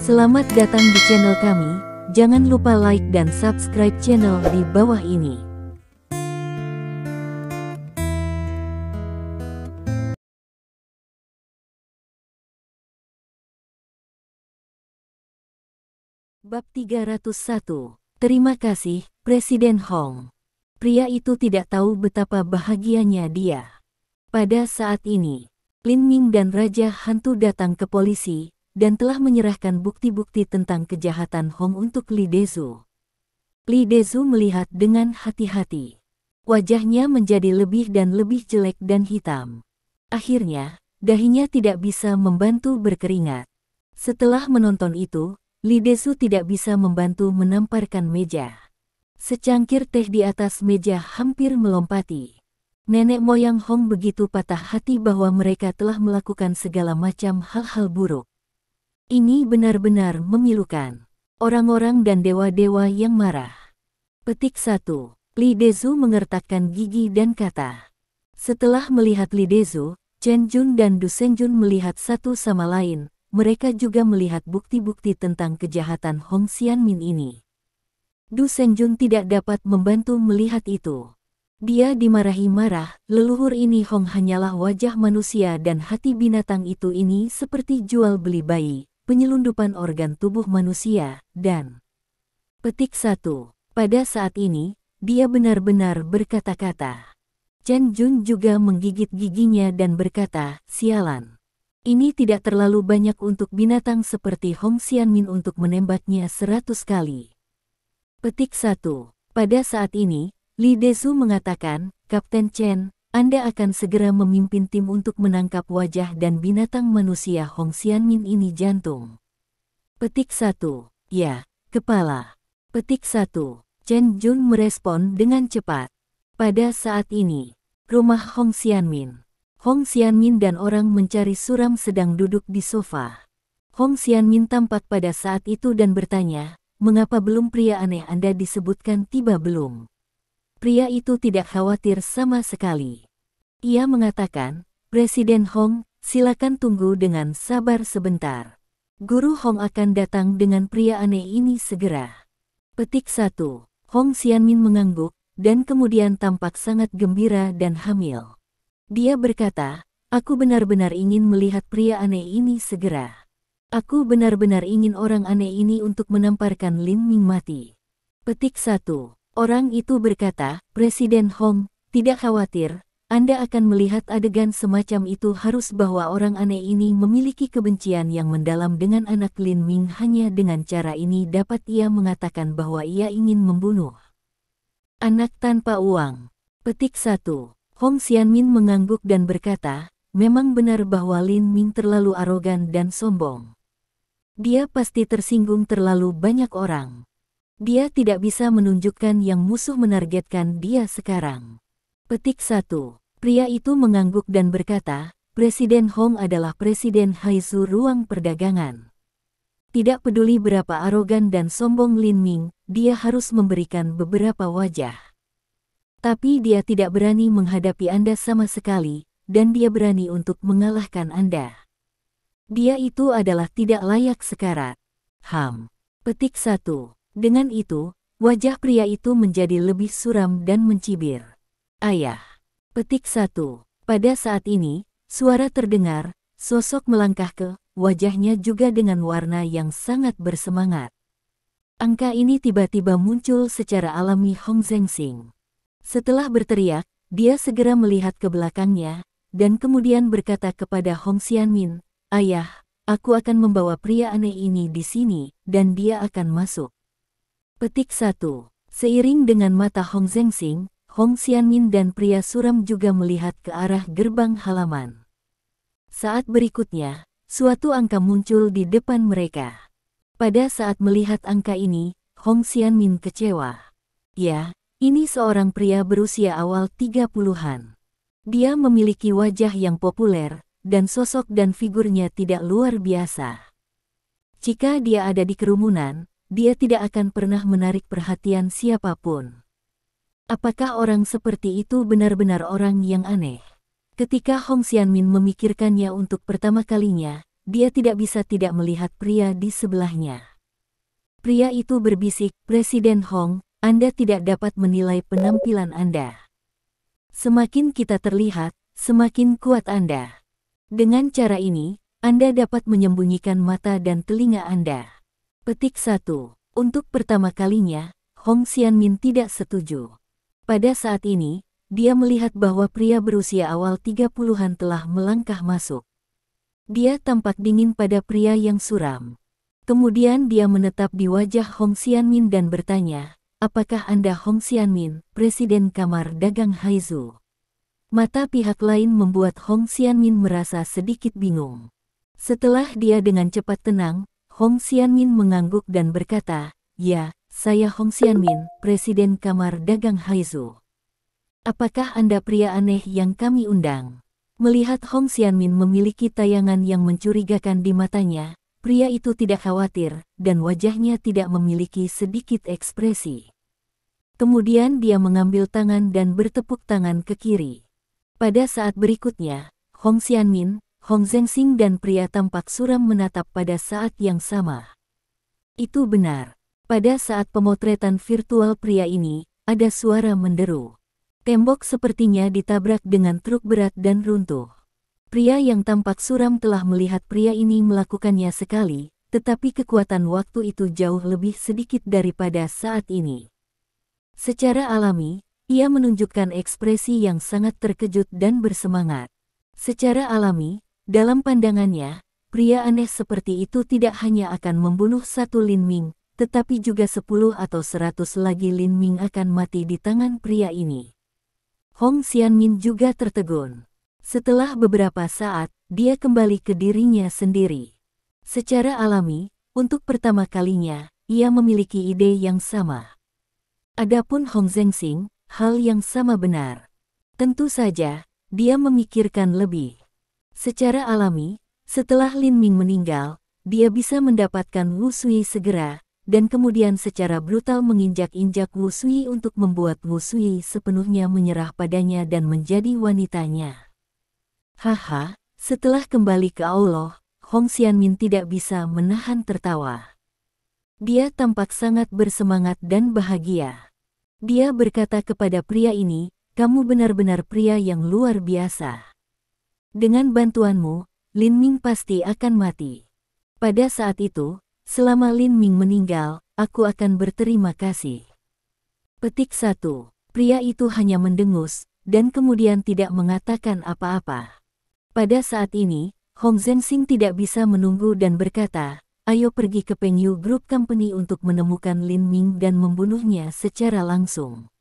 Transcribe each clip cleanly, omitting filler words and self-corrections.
Selamat datang di channel kami, jangan lupa like dan subscribe channel di bawah ini. Bab 301. Terima kasih, Presiden Hong. Pria itu tidak tahu betapa bahagianya dia. Pada saat ini, Lin Ming dan Raja Hantu datang ke polisi dan telah menyerahkan bukti-bukti tentang kejahatan Hong untuk Li Dezu. Li Dezu melihat dengan hati-hati. Wajahnya menjadi lebih dan lebih jelek dan hitam. Akhirnya, dahinya tidak bisa membantu berkeringat. Setelah menonton itu, Li Dezu tidak bisa membantu menamparkan meja. Secangkir teh di atas meja hampir melompati. Nenek moyang Hong begitu patah hati bahwa mereka telah melakukan segala macam hal-hal buruk. Ini benar-benar memilukan. Orang-orang dan dewa-dewa yang marah. Petik 1. Li Dezu mengertakkan gigi dan kata. Setelah melihat Li Dezu, Chen Jun dan Du Senjun melihat satu sama lain. Mereka juga melihat bukti-bukti tentang kejahatan Hong Xianmin ini. Du Senjun tidak dapat membantu melihat itu. Dia dimarahi marah, leluhur ini Hong hanyalah wajah manusia dan hati binatang itu ini seperti jual beli bayi, penyelundupan organ tubuh manusia, dan... Petik 1. Pada saat ini, dia benar-benar berkata-kata. Chen Jun juga menggigit giginya dan berkata, sialan. Ini tidak terlalu banyak untuk binatang seperti Hong Xianmin untuk menembaknya 100 kali. Petik 1. Pada saat ini, Li Dezu mengatakan, Kapten Chen, Anda akan segera memimpin tim untuk menangkap wajah dan binatang manusia Hong Xianmin ini jantung. Petik 1. Ya, kepala. Petik 1. Chen Jun merespon dengan cepat. Pada saat ini, rumah Hong Xianmin. Hong Xianmin dan orang mencari suram sedang duduk di sofa. Hong Xianmin tampak pada saat itu dan bertanya, mengapa belum pria aneh Anda disebutkan tiba belum? Pria itu tidak khawatir sama sekali. Ia mengatakan, Presiden Hong, silakan tunggu dengan sabar sebentar. Guru Hong akan datang dengan pria aneh ini segera. Petik 1. Hong Xianmin mengangguk, dan kemudian tampak sangat gembira dan hamil. Dia berkata, aku benar-benar ingin melihat pria aneh ini segera. Aku benar-benar ingin orang aneh ini untuk menamparkan Lin Ming mati. Petik 1. Orang itu berkata, Presiden Hong, tidak khawatir, Anda akan melihat adegan semacam itu harus bahwa orang aneh ini memiliki kebencian yang mendalam dengan anak Lin Ming hanya dengan cara ini dapat ia mengatakan bahwa ia ingin membunuh. Anak tanpa uang. Petik 1. Hong Xianmin mengangguk dan berkata, memang benar bahwa Lin Ming terlalu arogan dan sombong. Dia pasti tersinggung terlalu banyak orang. Dia tidak bisa menunjukkan yang musuh menargetkan dia sekarang. Petik 1. Pria itu mengangguk dan berkata, Presiden Hong adalah Presiden Haizu ruang perdagangan. Tidak peduli berapa arogan dan sombong Lin Ming, dia harus memberikan beberapa wajah. Tapi dia tidak berani menghadapi Anda sama sekali, dan dia berani untuk mengalahkan Anda. Dia itu adalah tidak layak sekarat. Petik 1. Dengan itu, wajah pria itu menjadi lebih suram dan mencibir. Ayah. Petik 1. Pada saat ini, suara terdengar, sosok melangkah ke, wajahnya juga dengan warna yang sangat bersemangat. Angka ini tiba-tiba muncul secara alami Hong Zhengxing. Setelah berteriak, dia segera melihat ke belakangnya, dan kemudian berkata kepada Hong Xianmin, Ayah, aku akan membawa pria aneh ini di sini, dan dia akan masuk. Petik 1. Seiring dengan mata Hong Zhengxing, Hong Xianmin dan pria suram juga melihat ke arah gerbang halaman. Saat berikutnya, suatu angka muncul di depan mereka. Pada saat melihat angka ini, Hong Xianmin kecewa. Ya, ini seorang pria berusia awal 30-an. Dia memiliki wajah yang populer, dan sosok dan figurnya tidak luar biasa. Jika dia ada di kerumunan, dia tidak akan pernah menarik perhatian siapapun. Apakah orang seperti itu benar-benar orang yang aneh? Ketika Hong Xianmin memikirkannya untuk pertama kalinya, dia tidak bisa tidak melihat pria di sebelahnya. Pria itu berbisik, "Presiden Hong, Anda tidak dapat menilai penampilan Anda. Semakin kita terlihat, semakin kuat Anda. Dengan cara ini, Anda dapat menyembunyikan mata dan telinga Anda." Petik 1. Untuk pertama kalinya, Hong Xianmin tidak setuju. Pada saat ini, dia melihat bahwa pria berusia awal 30-an telah melangkah masuk. Dia tampak dingin pada pria yang suram. Kemudian dia menetap di wajah Hong Xianmin dan bertanya, "Apakah Anda Hong Xianmin, Presiden Kamar Dagang Haizu?" Mata pihak lain membuat Hong Xianmin merasa sedikit bingung. Setelah dia dengan cepat tenang, Hong Xianmin mengangguk dan berkata, "Ya, saya Hong Xianmin, Presiden Kamar Dagang Haizu. Apakah Anda pria aneh yang kami undang?" Melihat Hong Xianmin memiliki tayangan yang mencurigakan di matanya, pria itu tidak khawatir, dan wajahnya tidak memiliki sedikit ekspresi. Kemudian dia mengambil tangan dan bertepuk tangan ke kiri. Pada saat berikutnya, Hong Xianmin, Hong Zhengxing dan pria tampak suram menatap pada saat yang sama. Itu benar. Pada saat pemotretan virtual pria ini, ada suara menderu. Tembok sepertinya ditabrak dengan truk berat dan runtuh. Pria yang tampak suram telah melihat pria ini melakukannya sekali, tetapi kekuatan waktu itu jauh lebih sedikit daripada saat ini. Secara alami, ia menunjukkan ekspresi yang sangat terkejut dan bersemangat. Secara alami, dalam pandangannya, pria aneh seperti itu tidak hanya akan membunuh satu Lin Ming, tetapi juga 10 atau 100 lagi Lin Ming akan mati di tangan pria ini. Hong Xianmin juga tertegun. Setelah beberapa saat, dia kembali ke dirinya sendiri. Secara alami, untuk pertama kalinya, ia memiliki ide yang sama. Adapun Hong Zhengxing, hal yang sama benar. Tentu saja, dia memikirkan lebih. Secara alami, setelah Lin Ming meninggal, dia bisa mendapatkan Wu Sui segera, dan kemudian secara brutal menginjak-injak Wu Sui untuk membuat Wu Sui sepenuhnya menyerah padanya dan menjadi wanitanya. Haha, setelah kembali ke Allah, Hong Xianmin tidak bisa menahan tertawa. Dia tampak sangat bersemangat dan bahagia. Dia berkata kepada pria ini, "Kamu benar-benar pria yang luar biasa. Dengan bantuanmu, Lin Ming pasti akan mati." Pada saat itu, selama Lin Ming meninggal, aku akan berterima kasih. Petik 1. Pria itu hanya mendengus, dan kemudian tidak mengatakan apa-apa. Pada saat ini, Hong Zhengxing tidak bisa menunggu dan berkata, "Ayo pergi ke Pengyu Group Company untuk menemukan Lin Ming dan membunuhnya secara langsung."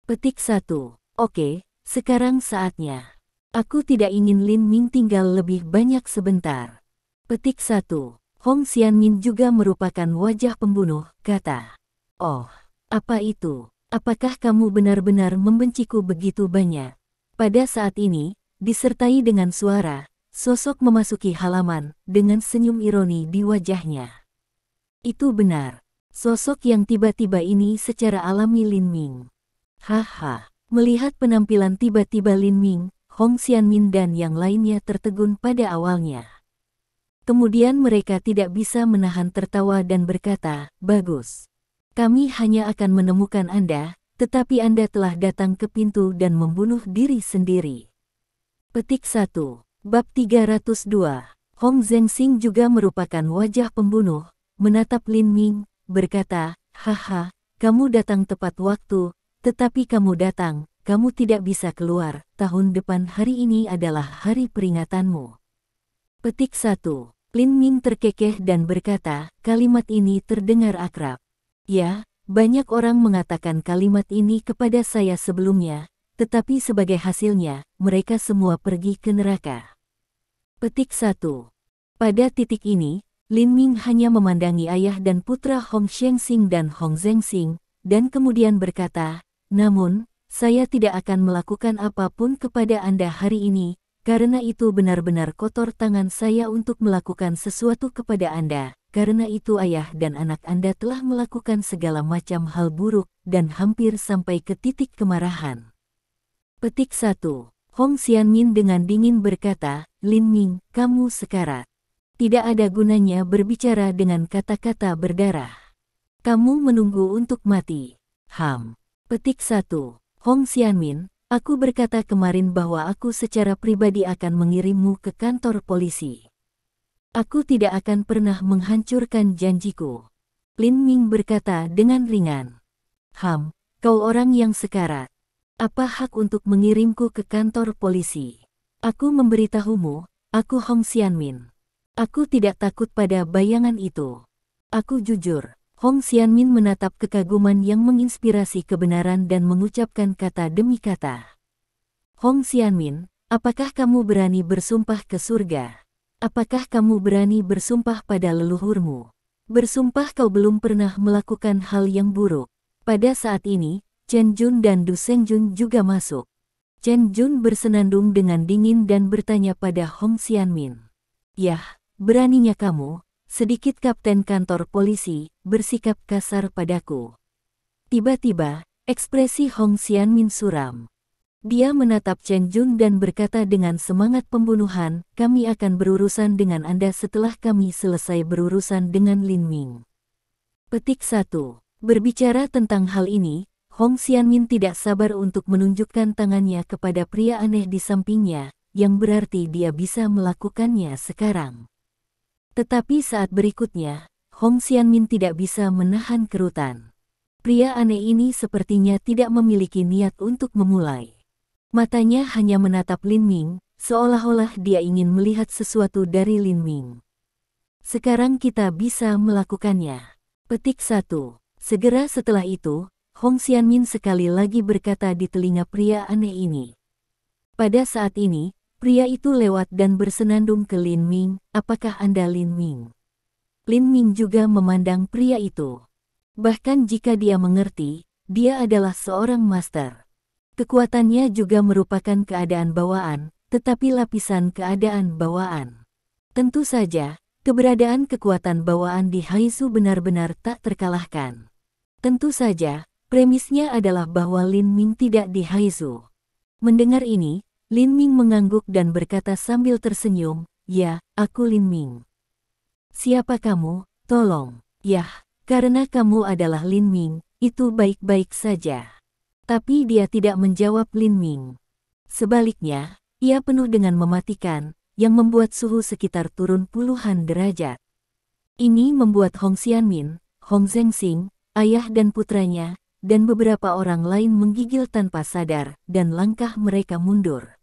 Petik 1. Oke, sekarang saatnya. Aku tidak ingin Lin Ming tinggal lebih banyak sebentar. Petik 1. Hong Xianmin juga merupakan wajah pembunuh, kata. "Oh, apa itu? Apakah kamu benar-benar membenciku begitu banyak?" Pada saat ini, disertai dengan suara, sosok memasuki halaman, dengan senyum ironi di wajahnya. Itu benar. Sosok yang tiba-tiba ini secara alami Lin Ming. Haha, melihat penampilan tiba-tiba Lin Ming, Hong Xianmin dan yang lainnya tertegun pada awalnya. Kemudian mereka tidak bisa menahan tertawa dan berkata, "Bagus. Kami hanya akan menemukan Anda, tetapi Anda telah datang ke pintu dan membunuh diri sendiri." Petik 1. Bab 302. Hong Zhengxing juga merupakan wajah pembunuh, menatap Lin Ming, berkata, "Haha, kamu datang tepat waktu, tetapi kamu datang, kamu tidak bisa keluar, tahun depan hari ini adalah hari peringatanmu." Petik 1. Lin Ming terkekeh dan berkata, "Kalimat ini terdengar akrab. Ya, banyak orang mengatakan kalimat ini kepada saya sebelumnya, tetapi sebagai hasilnya, mereka semua pergi ke neraka." Petik 1. Pada titik ini, Lin Ming hanya memandangi ayah dan putra Hong Zhengxing dan Hong Zhengxing, dan kemudian berkata, "Namun, saya tidak akan melakukan apapun kepada Anda hari ini, karena itu benar-benar kotor tangan saya untuk melakukan sesuatu kepada Anda, karena itu ayah dan anak Anda telah melakukan segala macam hal buruk, dan hampir sampai ke titik kemarahan." Petik 1. Hong Xianmin dengan dingin berkata, "Lin Ming, kamu sekarat. Tidak ada gunanya berbicara dengan kata-kata berdarah. Kamu menunggu untuk mati. Petik 1. Hong Xianmin, aku berkata kemarin bahwa aku secara pribadi akan mengirimmu ke kantor polisi. Aku tidak akan pernah menghancurkan janjiku. Lin Ming berkata dengan ringan. Kau orang yang sekarat. Apa hak untuk mengirimku ke kantor polisi? Aku memberitahumu, aku Hong Xianmin. Aku tidak takut pada bayangan itu. Aku jujur. Hong Xianmin menatap kekaguman yang menginspirasi kebenaran dan mengucapkan kata demi kata. Hong Xianmin, apakah kamu berani bersumpah ke surga? Apakah kamu berani bersumpah pada leluhurmu? Bersumpah kau belum pernah melakukan hal yang buruk. Pada saat ini, Chen Jun dan Du Sengjun juga masuk. Chen Jun bersenandung dengan dingin dan bertanya pada Hong Xianmin. Yah, beraninya kamu, sedikit kapten kantor polisi, bersikap kasar padaku. Tiba-tiba, ekspresi Hong Xianmin suram. Dia menatap Chen Jun dan berkata dengan semangat pembunuhan, kami akan berurusan dengan Anda setelah kami selesai berurusan dengan Lin Ming. Petik 1. Berbicara tentang hal ini, Hong Xianmin tidak sabar untuk menunjukkan tangannya kepada pria aneh di sampingnya, yang berarti dia bisa melakukannya sekarang. Tetapi saat berikutnya, Hong Xianmin tidak bisa menahan kerutan. Pria aneh ini sepertinya tidak memiliki niat untuk memulai. Matanya hanya menatap Lin Ming, seolah-olah dia ingin melihat sesuatu dari Lin Ming. Sekarang kita bisa melakukannya. Petik 1. Segera setelah itu, Hong Xianmin sekali lagi berkata di telinga pria aneh ini. Pada saat ini, pria itu lewat dan bersenandung ke Lin Ming, apakah Anda Lin Ming? Lin Ming juga memandang pria itu. Bahkan jika dia mengerti, dia adalah seorang master. Kekuatannya juga merupakan keadaan bawaan, tetapi lapisan keadaan bawaan. Tentu saja, keberadaan kekuatan bawaan di Haizu benar-benar tak terkalahkan. Tentu saja, premisnya adalah bahwa Lin Ming tidak di Haizu. Mendengar ini, Lin Ming mengangguk dan berkata sambil tersenyum, ya, aku Lin Ming. Siapa kamu, tolong? Yah, karena kamu adalah Lin Ming, itu baik-baik saja. Tapi dia tidak menjawab Lin Ming. Sebaliknya, ia penuh dengan mematikan, yang membuat suhu sekitar turun puluhan derajat. Ini membuat Hong Xianmin, Hong Zhengxing, ayah dan putranya, dan beberapa orang lain menggigil tanpa sadar, dan langkah mereka mundur.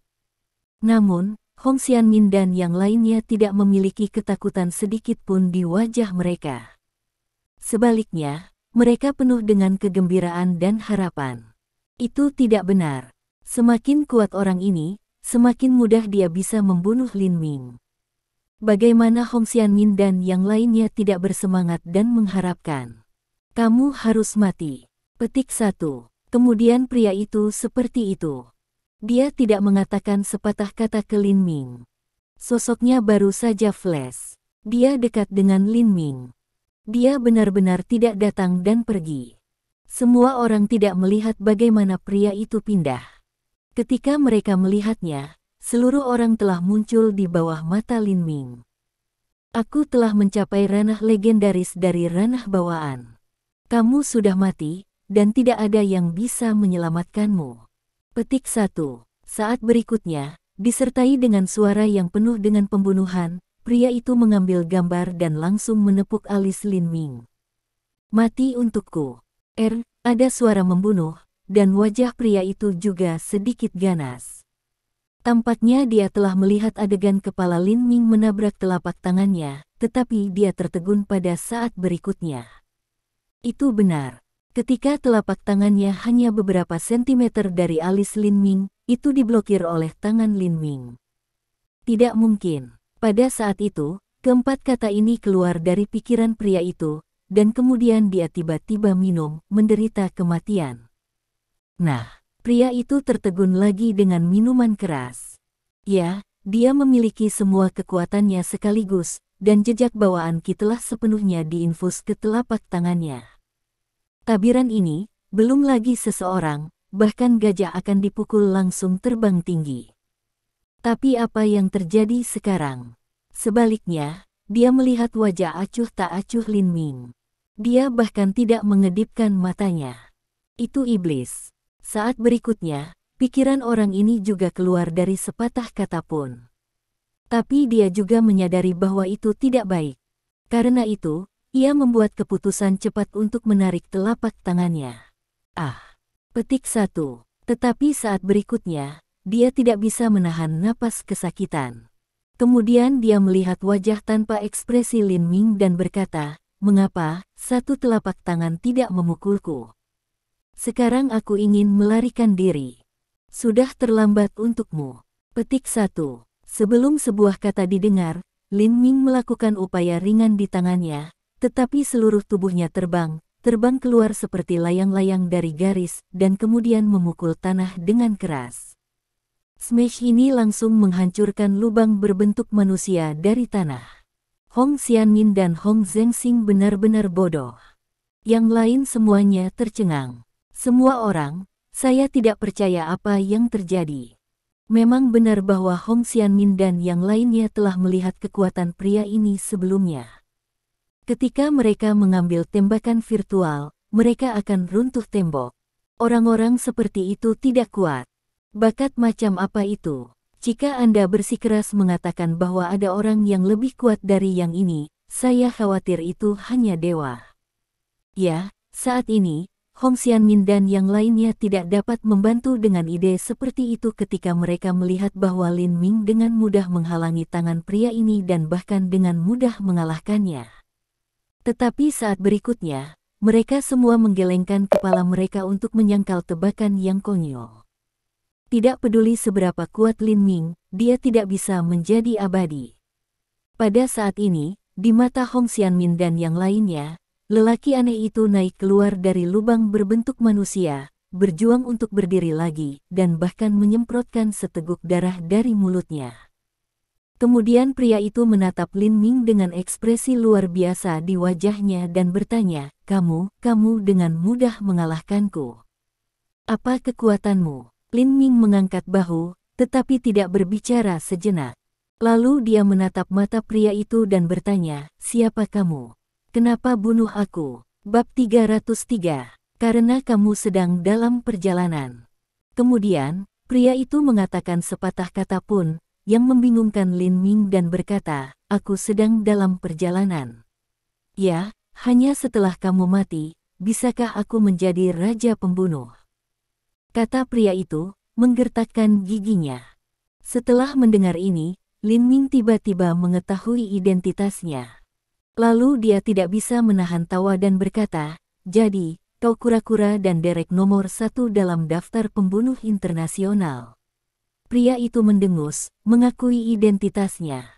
Namun, Hong Xianmin dan yang lainnya tidak memiliki ketakutan sedikit pun di wajah mereka. Sebaliknya, mereka penuh dengan kegembiraan dan harapan. Itu tidak benar. Semakin kuat orang ini, semakin mudah dia bisa membunuh Lin Ming. Bagaimana Hong Xianmin dan yang lainnya tidak bersemangat dan mengharapkan. Kamu harus mati. Petik 1. Kemudian pria itu seperti itu. Dia tidak mengatakan sepatah kata ke Lin Ming. Sosoknya baru saja flash. Dia dekat dengan Lin Ming. Dia benar-benar tidak datang dan pergi. Semua orang tidak melihat bagaimana pria itu pindah. Ketika mereka melihatnya, seluruh orang telah muncul di bawah mata Lin Ming. Aku telah mencapai ranah legendaris dari ranah bawaan. Kamu sudah mati, dan tidak ada yang bisa menyelamatkanmu. Petik 1. Saat berikutnya, disertai dengan suara yang penuh dengan pembunuhan, pria itu mengambil gambar dan langsung menepuk alis Lin Ming. Mati untukku. Ada suara membunuh, dan wajah pria itu juga sedikit ganas. Tampaknya dia telah melihat adegan kepala Lin Ming menabrak telapak tangannya, tetapi dia tertegun pada saat berikutnya. Itu benar. Ketika telapak tangannya hanya beberapa sentimeter dari alis Lin Ming, itu diblokir oleh tangan Lin Ming. Tidak mungkin. Pada saat itu, keempat kata ini keluar dari pikiran pria itu, dan kemudian dia tiba-tiba minum, menderita kematian. Nah, pria itu tertegun lagi dengan minuman keras. Ya, dia memiliki semua kekuatannya sekaligus, dan jejak bawaan Qi telah sepenuhnya diinfus ke telapak tangannya. Tabiran ini, belum lagi seseorang, bahkan gajah akan dipukul langsung terbang tinggi. Tapi apa yang terjadi sekarang? Sebaliknya, dia melihat wajah acuh tak acuh Lin Ming. Dia bahkan tidak mengedipkan matanya. Itu iblis. Saat berikutnya, pikiran orang ini juga keluar dari sepatah kata pun. Tapi dia juga menyadari bahwa itu tidak baik. Karena itu, ia membuat keputusan cepat untuk menarik telapak tangannya. Petik 1. Tetapi saat berikutnya, dia tidak bisa menahan napas kesakitan. Kemudian dia melihat wajah tanpa ekspresi Lin Ming dan berkata, "Mengapa satu telapak tangan tidak memukulku? Sekarang aku ingin melarikan diri. Sudah terlambat untukmu." Petik 1. Sebelum sebuah kata didengar, Lin Ming melakukan upaya ringan di tangannya, tetapi seluruh tubuhnya terbang keluar seperti layang-layang dari garis, dan kemudian memukul tanah dengan keras. Smash ini langsung menghancurkan lubang berbentuk manusia dari tanah. Hong Xianmin dan Hong Zhengxing benar-benar bodoh. Yang lain semuanya tercengang. Semua orang, saya tidak percaya apa yang terjadi. Memang benar bahwa Hong Xianmin dan yang lainnya telah melihat kekuatan pria ini sebelumnya. Ketika mereka mengambil tembakan virtual, mereka akan runtuh tembok. Orang-orang seperti itu tidak kuat. Bakat macam apa itu? Jika Anda bersikeras mengatakan bahwa ada orang yang lebih kuat dari yang ini, saya khawatir itu hanya dewa. Ya, saat ini, Hong Xianmin dan yang lainnya tidak dapat membantu dengan ide seperti itu ketika mereka melihat bahwa Lin Ming dengan mudah menghalangi tangan pria ini dan bahkan dengan mudah mengalahkannya. Tetapi saat berikutnya, mereka semua menggelengkan kepala mereka untuk menyangkal tebakan yang konyol. Tidak peduli seberapa kuat Lin Ming, dia tidak bisa menjadi abadi. Pada saat ini, di mata Hong Xianmin dan yang lainnya, lelaki aneh itu naik keluar dari lubang berbentuk manusia, berjuang untuk berdiri lagi, dan bahkan menyemprotkan seteguk darah dari mulutnya. Kemudian pria itu menatap Lin Ming dengan ekspresi luar biasa di wajahnya dan bertanya, kamu dengan mudah mengalahkanku. Apa kekuatanmu? Lin Ming mengangkat bahu, tetapi tidak berbicara sejenak. Lalu dia menatap mata pria itu dan bertanya, siapa kamu? Kenapa bunuh aku? Bab 303. Karena kamu sedang dalam perjalanan. Kemudian, pria itu mengatakan sepatah kata pun, yang membingungkan Lin Ming dan berkata, aku sedang dalam perjalanan. Ya, hanya setelah kamu mati, bisakah aku menjadi raja pembunuh? Kata pria itu, menggertakkan giginya. Setelah mendengar ini, Lin Ming tiba-tiba mengetahui identitasnya. Lalu dia tidak bisa menahan tawa dan berkata, jadi, kau kura-kura dan derek nomor 1 dalam daftar pembunuh internasional. Pria itu mendengus, mengakui identitasnya.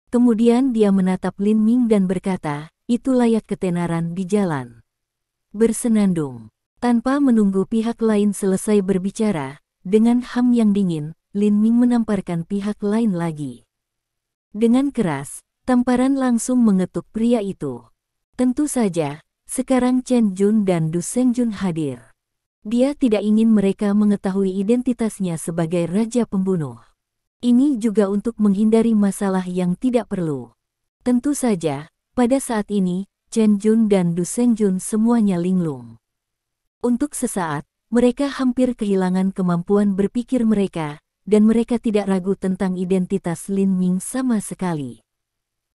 Kemudian dia menatap Lin Ming dan berkata, itu layak ketenaran di jalan. Bersenandung. Tanpa menunggu pihak lain selesai berbicara, dengan ham yang dingin, Lin Ming menamparkan pihak lain lagi. Dengan keras, tamparan langsung mengetuk pria itu. Tentu saja, sekarang Chen Jun dan Du Sengjun hadir. Dia tidak ingin mereka mengetahui identitasnya sebagai raja pembunuh. Ini juga untuk menghindari masalah yang tidak perlu. Tentu saja, pada saat ini, Chen Jun dan Du Sengjun semuanya linglung. Untuk sesaat, mereka hampir kehilangan kemampuan berpikir mereka, dan mereka tidak ragu tentang identitas Lin Ming sama sekali.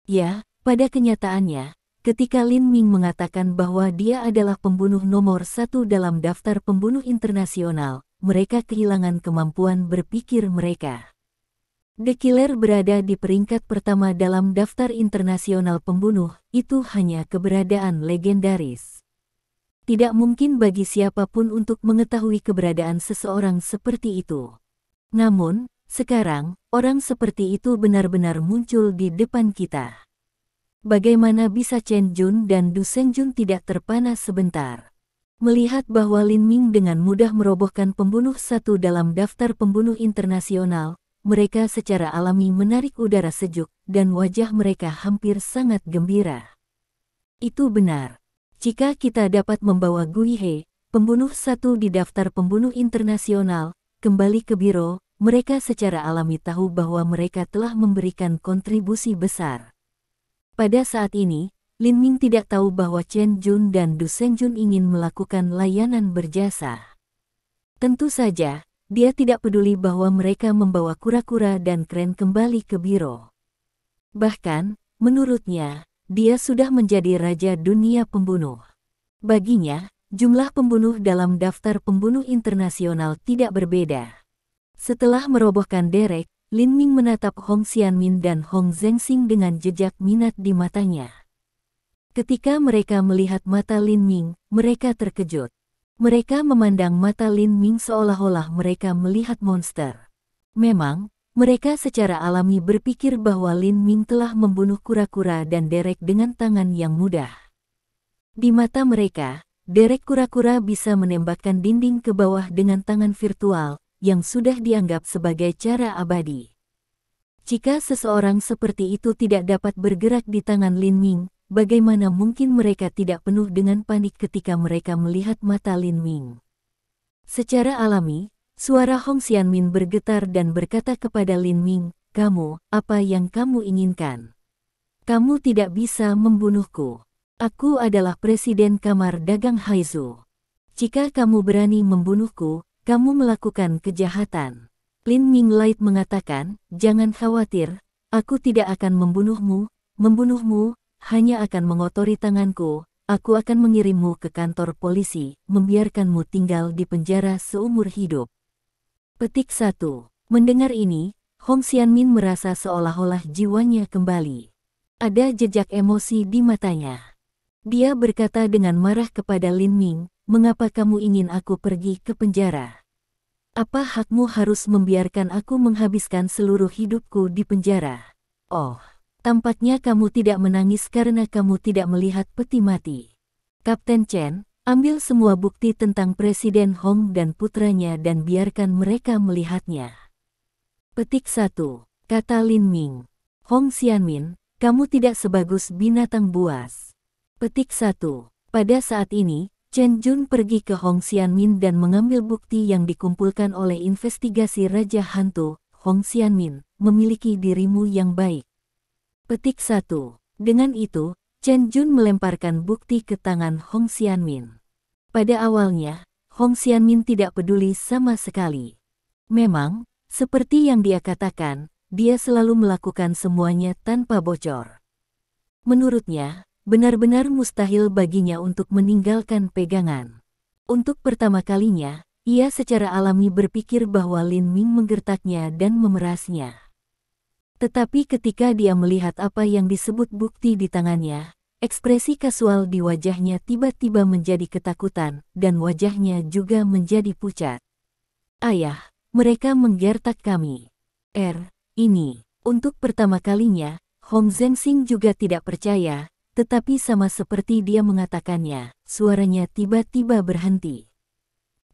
Ya, pada kenyataannya, ketika Lin Ming mengatakan bahwa dia adalah pembunuh nomor 1 dalam daftar pembunuh internasional, mereka kehilangan kemampuan berpikir mereka. The Killer berada di peringkat pertama dalam daftar internasional pembunuh, itu hanya keberadaan legendaris. Tidak mungkin bagi siapapun untuk mengetahui keberadaan seseorang seperti itu. Namun, sekarang, orang seperti itu benar-benar muncul di depan kita. Bagaimana bisa Chen Jun dan Du Sengjun tidak terpana sebentar? Melihat bahwa Lin Ming dengan mudah merobohkan pembunuh 1 dalam daftar pembunuh internasional, mereka secara alami menarik udara sejuk, dan wajah mereka hampir sangat gembira. Itu benar. Jika kita dapat membawa Gui He, pembunuh 1 di daftar pembunuh internasional, kembali ke biro, mereka secara alami tahu bahwa mereka telah memberikan kontribusi besar. Pada saat ini, Lin Ming tidak tahu bahwa Chen Jun dan Du Sengjun ingin melakukan layanan berjasa. Tentu saja, dia tidak peduli bahwa mereka membawa kura-kura dan kren kembali ke biro. Bahkan, menurutnya, dia sudah menjadi raja dunia pembunuh. Baginya, jumlah pembunuh dalam daftar pembunuh internasional tidak berbeda. Setelah merobohkan Derek, Lin Ming menatap Hong Xianmin dan Hong Zhengxing dengan jejak minat di matanya. Ketika mereka melihat mata Lin Ming, mereka terkejut. Mereka memandang mata Lin Ming seolah-olah mereka melihat monster. Memang, mereka secara alami berpikir bahwa Lin Ming telah membunuh kura-kura dan Derek dengan tangan yang mudah. Di mata mereka, Derek kura-kura bisa menembakkan dinding ke bawah dengan tangan virtual, yang sudah dianggap sebagai cara abadi. Jika seseorang seperti itu tidak dapat bergerak di tangan Lin Ming, bagaimana mungkin mereka tidak penuh dengan panik ketika mereka melihat mata Lin Ming? Secara alami, suara Hong Xianmin bergetar dan berkata kepada Lin Ming, "Kamu, apa yang kamu inginkan? Kamu tidak bisa membunuhku. Aku adalah Presiden Kamar Dagang Haizu. Jika kamu berani membunuhku, kamu melakukan kejahatan." Lin Ming Light mengatakan, "Jangan khawatir, aku tidak akan membunuhmu. Membunuhmu hanya akan mengotori tanganku. Aku akan mengirimmu ke kantor polisi, membiarkanmu tinggal di penjara seumur hidup." Petik 1. Mendengar ini, Hong Xianmin merasa seolah-olah jiwanya kembali. Ada jejak emosi di matanya. Dia berkata dengan marah kepada Lin Ming, "Mengapa kamu ingin aku pergi ke penjara? Apa hakmu harus membiarkan aku menghabiskan seluruh hidupku di penjara? Oh, tampaknya kamu tidak menangis karena kamu tidak melihat peti mati. Kapten Chen, ambil semua bukti tentang Presiden Hong dan putranya dan biarkan mereka melihatnya." Petik 1. Kata Lin Ming. "Hong Xianmin, kamu tidak sebagus binatang buas." Petik 1. Pada saat ini, Chen Jun pergi ke Hong Xianmin dan mengambil bukti yang dikumpulkan oleh investigasi Raja Hantu. "Hong Xianmin, memiliki dirimu yang baik." Petik 1. Dengan itu, Chen Jun melemparkan bukti ke tangan Hong Xianmin. Pada awalnya, Hong Xianmin tidak peduli sama sekali. Memang, seperti yang dia katakan, dia selalu melakukan semuanya tanpa bocor. Menurutnya, benar-benar mustahil baginya untuk meninggalkan pegangan. Untuk pertama kalinya, ia secara alami berpikir bahwa Lin Ming menggertaknya dan memerasnya. Tetapi ketika dia melihat apa yang disebut bukti di tangannya, ekspresi kasual di wajahnya tiba-tiba menjadi ketakutan, dan wajahnya juga menjadi pucat. "Ayah, mereka menggertak kami." Ini. Untuk pertama kalinya, Hong Zhengxing juga tidak percaya, tetapi sama seperti dia mengatakannya, suaranya tiba-tiba berhenti.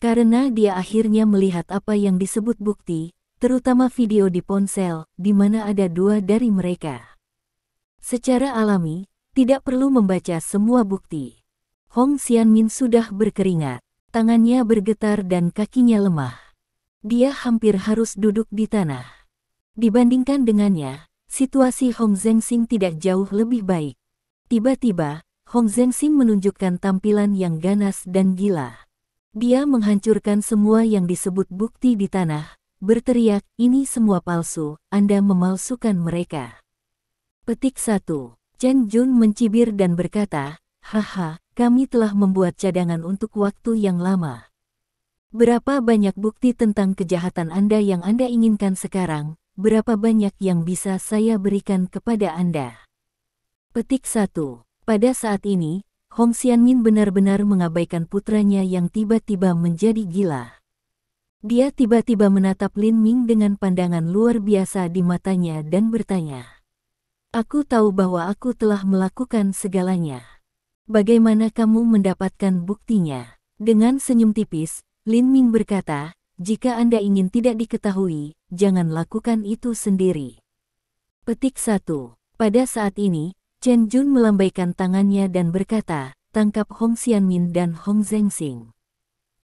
Karena dia akhirnya melihat apa yang disebut bukti, terutama video di ponsel, di mana ada dua dari mereka. Secara alami, tidak perlu membaca semua bukti. Hong Xianmin sudah berkeringat, tangannya bergetar dan kakinya lemah. Dia hampir harus duduk di tanah. Dibandingkan dengannya, situasi Hong Zhengxing tidak jauh lebih baik. Tiba-tiba, Hong Zhengxing menunjukkan tampilan yang ganas dan gila. Dia menghancurkan semua yang disebut bukti di tanah, berteriak, "Ini semua palsu, Anda memalsukan mereka." Petik 1. Chen Jun mencibir dan berkata, "Haha, kami telah membuat cadangan untuk waktu yang lama. Berapa banyak bukti tentang kejahatan Anda yang Anda inginkan sekarang? Berapa banyak yang bisa saya berikan kepada Anda?" Petik 1. Pada saat ini, Hong Xianmin benar-benar mengabaikan putranya yang tiba-tiba menjadi gila. Dia tiba-tiba menatap Lin Ming dengan pandangan luar biasa di matanya dan bertanya, "Aku tahu bahwa aku telah melakukan segalanya. Bagaimana kamu mendapatkan buktinya?" Dengan senyum tipis, Lin Ming berkata, "Jika Anda ingin tidak diketahui, jangan lakukan itu sendiri." Petik 1. Pada saat ini, Chen Jun melambaikan tangannya dan berkata, "Tangkap Hong Xianmin dan Hong Zhengxing."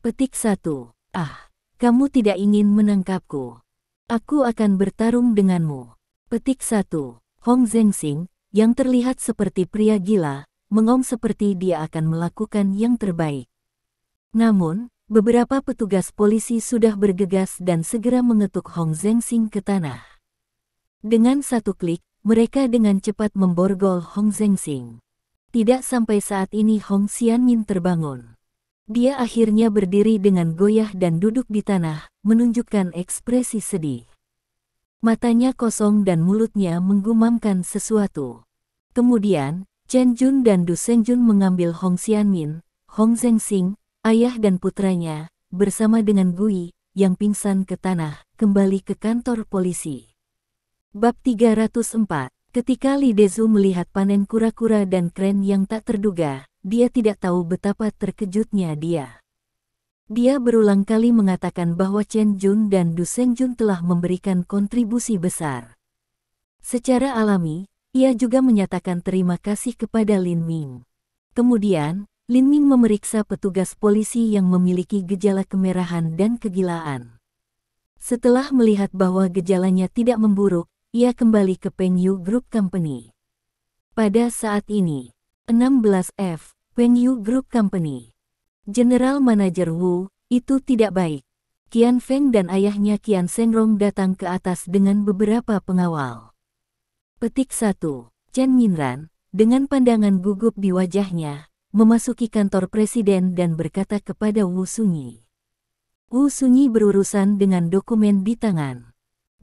Petik 1. "Ah, kamu tidak ingin menangkapku. Aku akan bertarung denganmu." Petik 1. Hong Zhengxing, yang terlihat seperti pria gila, mengong seperti dia akan melakukan yang terbaik. Namun, beberapa petugas polisi sudah bergegas dan segera mengetuk Hong Zhengxing ke tanah. Dengan satu klik, mereka dengan cepat memborgol Hong Zhengxing. Tidak sampai saat ini Hong Xianmin terbangun. Dia akhirnya berdiri dengan goyah dan duduk di tanah, menunjukkan ekspresi sedih. Matanya kosong dan mulutnya menggumamkan sesuatu. Kemudian, Chen Jun dan Du Sengjun mengambil Hong Xianmin, Hong Zhengxing, ayah dan putranya, bersama dengan Gui, yang pingsan ke tanah, kembali ke kantor polisi. Bab 304. Ketika Li Dezu melihat panen kura-kura dan kren yang tak terduga, dia tidak tahu betapa terkejutnya dia. Dia berulang kali mengatakan bahwa Chen Jun dan Du Sengjun telah memberikan kontribusi besar. Secara alami, ia juga menyatakan terima kasih kepada Lin Ming. Kemudian, Lin Ming memeriksa petugas polisi yang memiliki gejala kemerahan dan kegilaan. Setelah melihat bahwa gejalanya tidak memburuk, ia kembali ke Peng Yu Group Company. Pada saat ini, 16F, Peng Yu Group Company. General Manager Wu, itu tidak baik. Qian Feng dan ayahnya Qian Sengrong datang ke atas dengan beberapa pengawal. Petik 1. Chen Minran, dengan pandangan gugup di wajahnya, memasuki kantor presiden dan berkata kepada Wu Sunyi. Wu Sunyi berurusan dengan dokumen di tangan.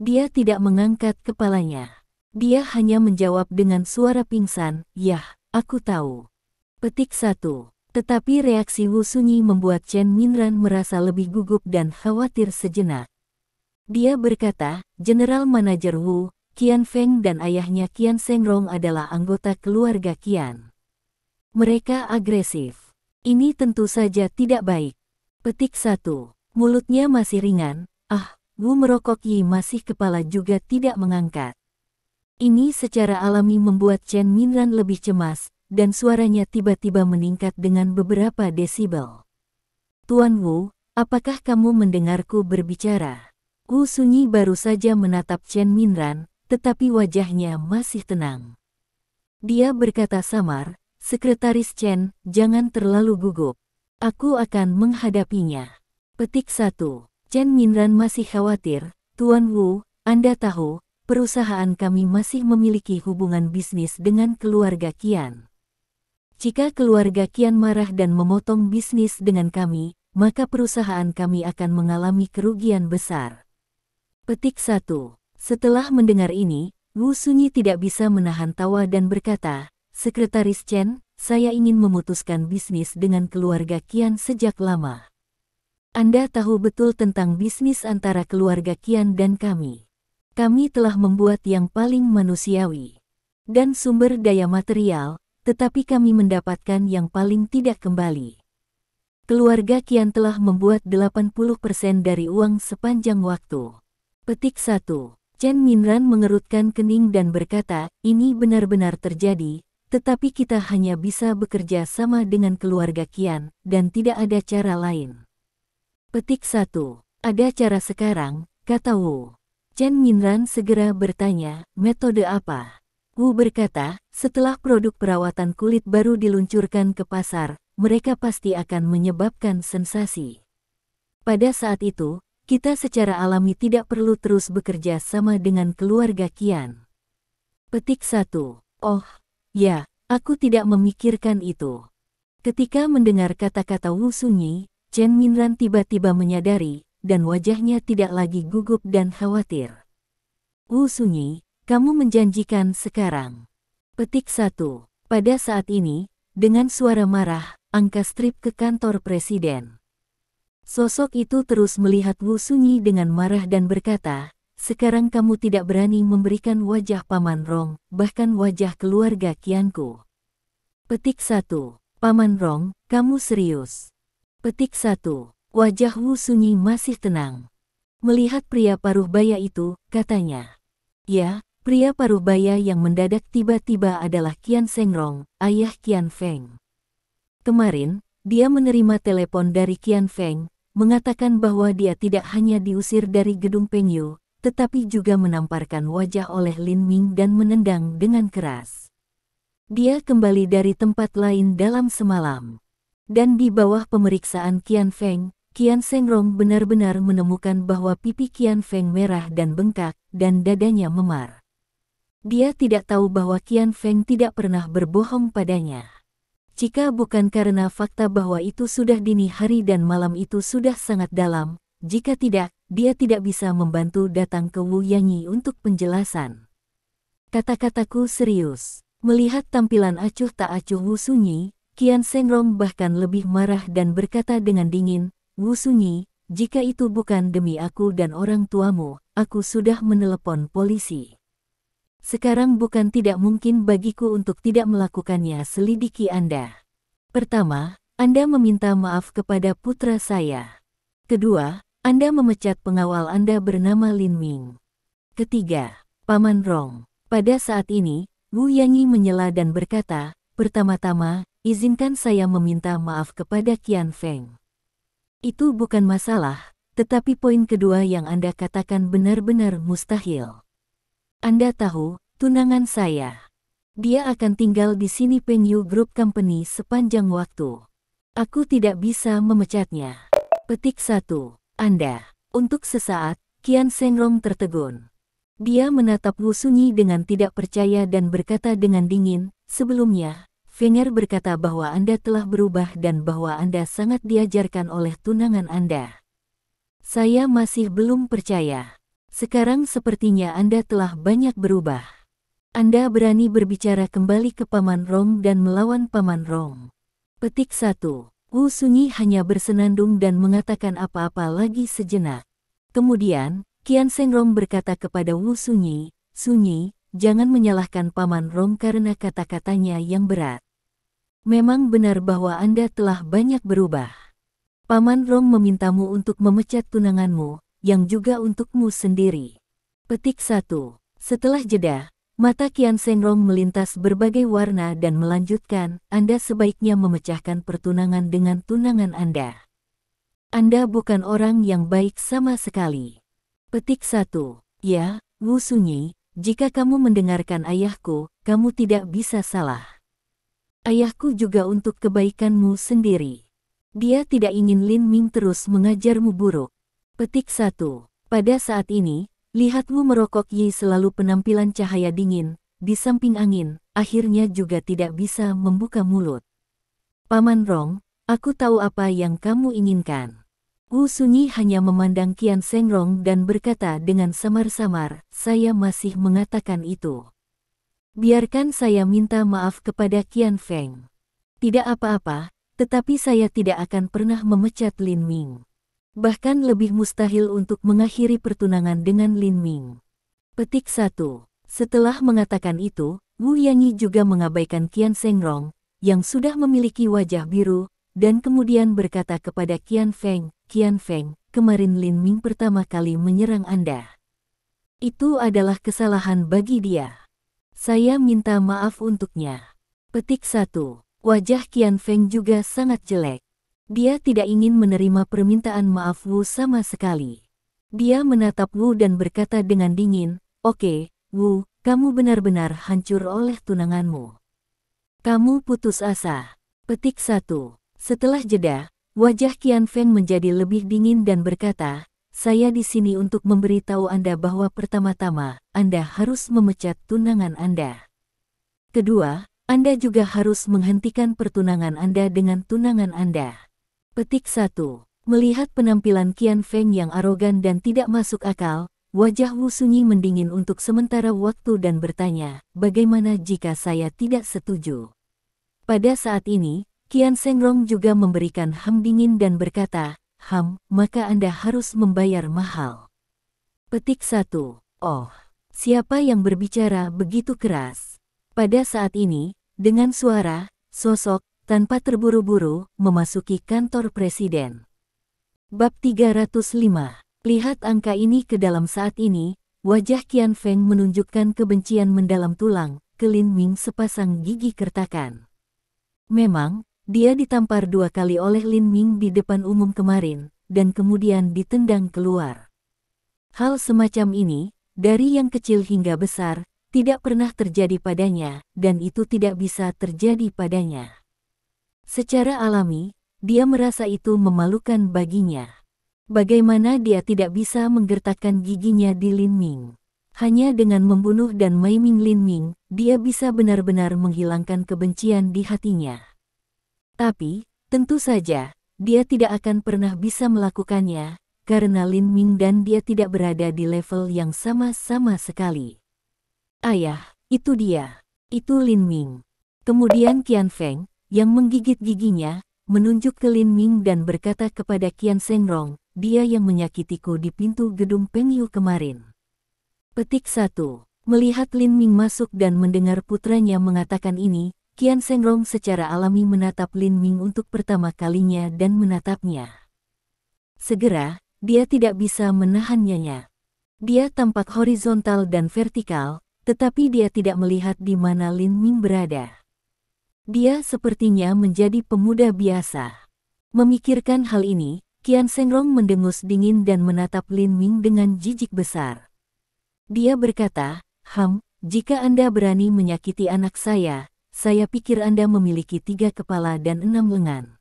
Dia tidak mengangkat kepalanya. Dia hanya menjawab dengan suara pingsan, "Yah, aku tahu." Petik 1. Tetapi reaksi Wu Sunyi membuat Chen Minran merasa lebih gugup dan khawatir sejenak. Dia berkata, General Manager Wu, Qian Feng dan ayahnya Qian Sengrong adalah anggota keluarga Qian. Mereka agresif. Ini tentu saja tidak baik. Petik 1. Mulutnya masih ringan. Wu merokok Yi masih kepala juga tidak mengangkat. Ini secara alami membuat Chen Minran lebih cemas, dan suaranya tiba-tiba meningkat dengan beberapa desibel. Tuan Wu, apakah kamu mendengarku berbicara? Wu Sunyi baru saja menatap Chen Minran, tetapi wajahnya masih tenang. Dia berkata samar, Sekretaris Chen, jangan terlalu gugup. Aku akan menghadapinya. Petik 1. Chen Minran masih khawatir. Tuan Wu, Anda tahu, perusahaan kami masih memiliki hubungan bisnis dengan keluarga Qian. Jika keluarga Qian marah dan memotong bisnis dengan kami, maka perusahaan kami akan mengalami kerugian besar. Petik 1. Setelah mendengar ini, Wu Sunyi tidak bisa menahan tawa dan berkata, Sekretaris Chen, saya ingin memutuskan bisnis dengan keluarga Qian sejak lama. Anda tahu betul tentang bisnis antara keluarga Qian dan kami. Kami telah membuat yang paling manusiawi dan sumber daya material, tetapi kami mendapatkan yang paling tidak kembali. Keluarga Qian telah membuat 80% dari uang sepanjang waktu. Petik 1. Chen Minran mengerutkan kening dan berkata, ini benar-benar terjadi, tetapi kita hanya bisa bekerja sama dengan keluarga Qian, dan tidak ada cara lain. Petik 1. Ada cara sekarang, kata Wu. Chen Minran segera bertanya, metode apa? Wu berkata, setelah produk perawatan kulit baru diluncurkan ke pasar, mereka pasti akan menyebabkan sensasi. Pada saat itu, kita secara alami tidak perlu terus bekerja sama dengan keluarga Qian. Petik 1. Oh, ya, aku tidak memikirkan itu. Ketika mendengar kata-kata Wu Sunyi, Chen Minran tiba-tiba menyadari, dan wajahnya tidak lagi gugup dan khawatir. Wu Sunyi, kamu menjanjikan sekarang. Petik 1. Pada saat ini, dengan suara marah, angka strip ke kantor presiden. Sosok itu terus melihat Wu Sunyi dengan marah dan berkata, sekarang kamu tidak berani memberikan wajah Paman Rong, bahkan wajah keluarga Qianku. Petik 1. Paman Rong, kamu serius? Petik 1. Wajah Wu Sunyi masih tenang. Melihat pria paruh baya itu, katanya. Ya, pria paruh baya yang mendadak tiba-tiba adalah Qian Sengrong, ayah Qian Feng. Kemarin, dia menerima telepon dari Qian Feng, mengatakan bahwa dia tidak hanya diusir dari gedung Peng Yu, tetapi juga menamparkan wajah oleh Lin Ming dan menendang dengan keras. Dia kembali dari tempat lain dalam semalam. Dan di bawah pemeriksaan Qian Feng, Qian Shengrong benar-benar menemukan bahwa pipi Qian Feng merah dan bengkak, dan dadanya memar. Dia tidak tahu bahwa Qian Feng tidak pernah berbohong padanya. Jika bukan karena fakta bahwa itu sudah dini hari dan malam itu sudah sangat dalam, jika tidak, dia tidak bisa membantu datang ke Wu Yanyi untuk penjelasan. Kata-kataku serius. Melihat tampilan acuh tak acuh Wu Sunyi, Qian Shengrong bahkan lebih marah dan berkata dengan dingin, "Wu Sunyi, jika itu bukan demi aku dan orang tuamu, aku sudah menelepon polisi. Sekarang bukan tidak mungkin bagiku untuk tidak melakukannya." Selidiki Anda. Pertama, Anda meminta maaf kepada putra saya. Kedua, Anda memecat pengawal Anda bernama Lin Ming. Ketiga, Paman Rong. Pada saat ini, Wu Yanyi menyela dan berkata, "Pertama-tama, izinkan saya meminta maaf kepada Qian Feng. Itu bukan masalah, tetapi poin kedua yang Anda katakan benar-benar mustahil. Anda tahu, tunangan saya. Dia akan tinggal di sini Pengyu Group Company sepanjang waktu. Aku tidak bisa memecatnya." Petik 1. Anda. Untuk sesaat, Qian Shengrong tertegun. Dia menatap Wu Sunyi dengan tidak percaya dan berkata dengan dingin, "Sebelumnya, Fenger berkata bahwa Anda telah berubah dan bahwa Anda sangat diajarkan oleh tunangan Anda. Saya masih belum percaya. Sekarang sepertinya Anda telah banyak berubah. Anda berani berbicara kembali ke Paman Rong dan melawan Paman Rong." Petik 1. Wu Sunyi hanya bersenandung dan mengatakan apa-apa lagi sejenak. Kemudian, Qian Shengrong berkata kepada Wu Sunyi, "Sunyi, jangan menyalahkan Paman Rong karena kata-katanya yang berat. Memang benar bahwa Anda telah banyak berubah. Paman Rong memintamu untuk memecat tunanganmu, yang juga untukmu sendiri." Petik 1. Setelah jeda, mata Qian Shengrong melintas berbagai warna dan melanjutkan, "Anda sebaiknya memecahkan pertunangan dengan tunangan Anda. Anda bukan orang yang baik sama sekali." Petik 1. Ya, Wu Sunyi, jika kamu mendengarkan ayahku, kamu tidak bisa salah. Ayahku juga untuk kebaikanmu sendiri. Dia tidak ingin Lin Ming terus mengajarmu buruk. Petik 1. Pada saat ini, lihat Wu merokok Yi selalu penampilan cahaya dingin, di samping angin, akhirnya juga tidak bisa membuka mulut. "Paman Rong, aku tahu apa yang kamu inginkan." Wu Sunyi hanya memandang Qian Shengrong dan berkata dengan samar-samar, "Saya masih mengatakan itu. Biarkan saya minta maaf kepada Qian Feng. Tidak apa-apa, tetapi saya tidak akan pernah memecat Lin Ming. Bahkan lebih mustahil untuk mengakhiri pertunangan dengan Lin Ming." Petik 1. Setelah mengatakan itu, Wu Yanyi juga mengabaikan Qian Shengrong, yang sudah memiliki wajah biru, dan kemudian berkata kepada Qian Feng, "Qian Feng, kemarin Lin Ming pertama kali menyerang Anda. Itu adalah kesalahan bagi dia. Saya minta maaf untuknya." Petik 1. Wajah Qian Feng juga sangat jelek. Dia tidak ingin menerima permintaan maaf Wu sama sekali. Dia menatap Wu dan berkata dengan dingin, "Oke, Wu, kamu benar-benar hancur oleh tunanganmu. Kamu putus asa." Petik 1. Setelah jeda, wajah Qian Feng menjadi lebih dingin dan berkata, "Saya di sini untuk memberitahu Anda bahwa pertama-tama, Anda harus memecat tunangan Anda. Kedua, Anda juga harus menghentikan pertunangan Anda dengan tunangan Anda." Petik 1. Melihat penampilan Qian Feng yang arogan dan tidak masuk akal, wajah Wu Sunyi mendingin untuk sementara waktu dan bertanya, "Bagaimana jika saya tidak setuju?" Pada saat ini, Qian Shengrong juga memberikan ham dingin dan berkata, Maka Anda harus membayar mahal." Petik 1. Oh, siapa yang berbicara begitu keras? Pada saat ini, dengan suara, sosok, tanpa terburu-buru, memasuki kantor presiden. Bab 305. Lihat angka ini ke dalam saat ini, wajah Qian Feng menunjukkan kebencian mendalam tulang, ke Lin Ming sepasang gigi kertakan. Memang, dia ditampar 2 kali oleh Lin Ming di depan umum kemarin, dan kemudian ditendang keluar. Hal semacam ini, dari yang kecil hingga besar, tidak pernah terjadi padanya, dan itu tidak bisa terjadi padanya. Secara alami, dia merasa itu memalukan baginya. Bagaimana dia tidak bisa menggertakkan giginya di Lin Ming? Hanya dengan membunuh dan maiming Lin Ming, dia bisa benar-benar menghilangkan kebencian di hatinya. Tapi, tentu saja, dia tidak akan pernah bisa melakukannya, karena Lin Ming dan dia tidak berada di level yang sama-sama sekali. Ayah, itu dia. Itu Lin Ming. Kemudian Qian Feng, yang menggigit giginya, menunjuk ke Lin Ming dan berkata kepada Qian Shengrong, dia yang menyakitiku di pintu gedung Pengyu kemarin. Petik 1. Melihat Lin Ming masuk dan mendengar putranya mengatakan ini, Qian Shengrong secara alami menatap Lin Ming untuk pertama kalinya dan menatapnya. Segera, dia tidak bisa menahannya. Dia tampak horizontal dan vertikal, tetapi dia tidak melihat di mana Lin Ming berada. Dia sepertinya menjadi pemuda biasa. Memikirkan hal ini, Qian Shengrong mendengus dingin dan menatap Lin Ming dengan jijik besar. Dia berkata, jika Anda berani menyakiti anak saya pikir Anda memiliki 3 kepala dan 6 lengan.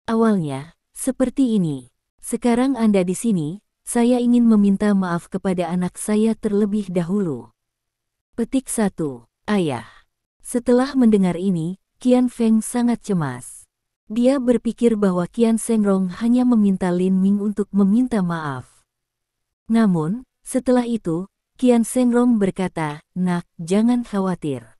Awalnya, seperti ini. Sekarang Anda di sini, saya ingin meminta maaf kepada anak saya terlebih dahulu. Petik 1. Ayah. Setelah mendengar ini, Qian Feng sangat cemas. Dia berpikir bahwa Qian Shengrong hanya meminta Lin Ming untuk meminta maaf. Namun, setelah itu, Qian Shengrong berkata, "Nak, jangan khawatir.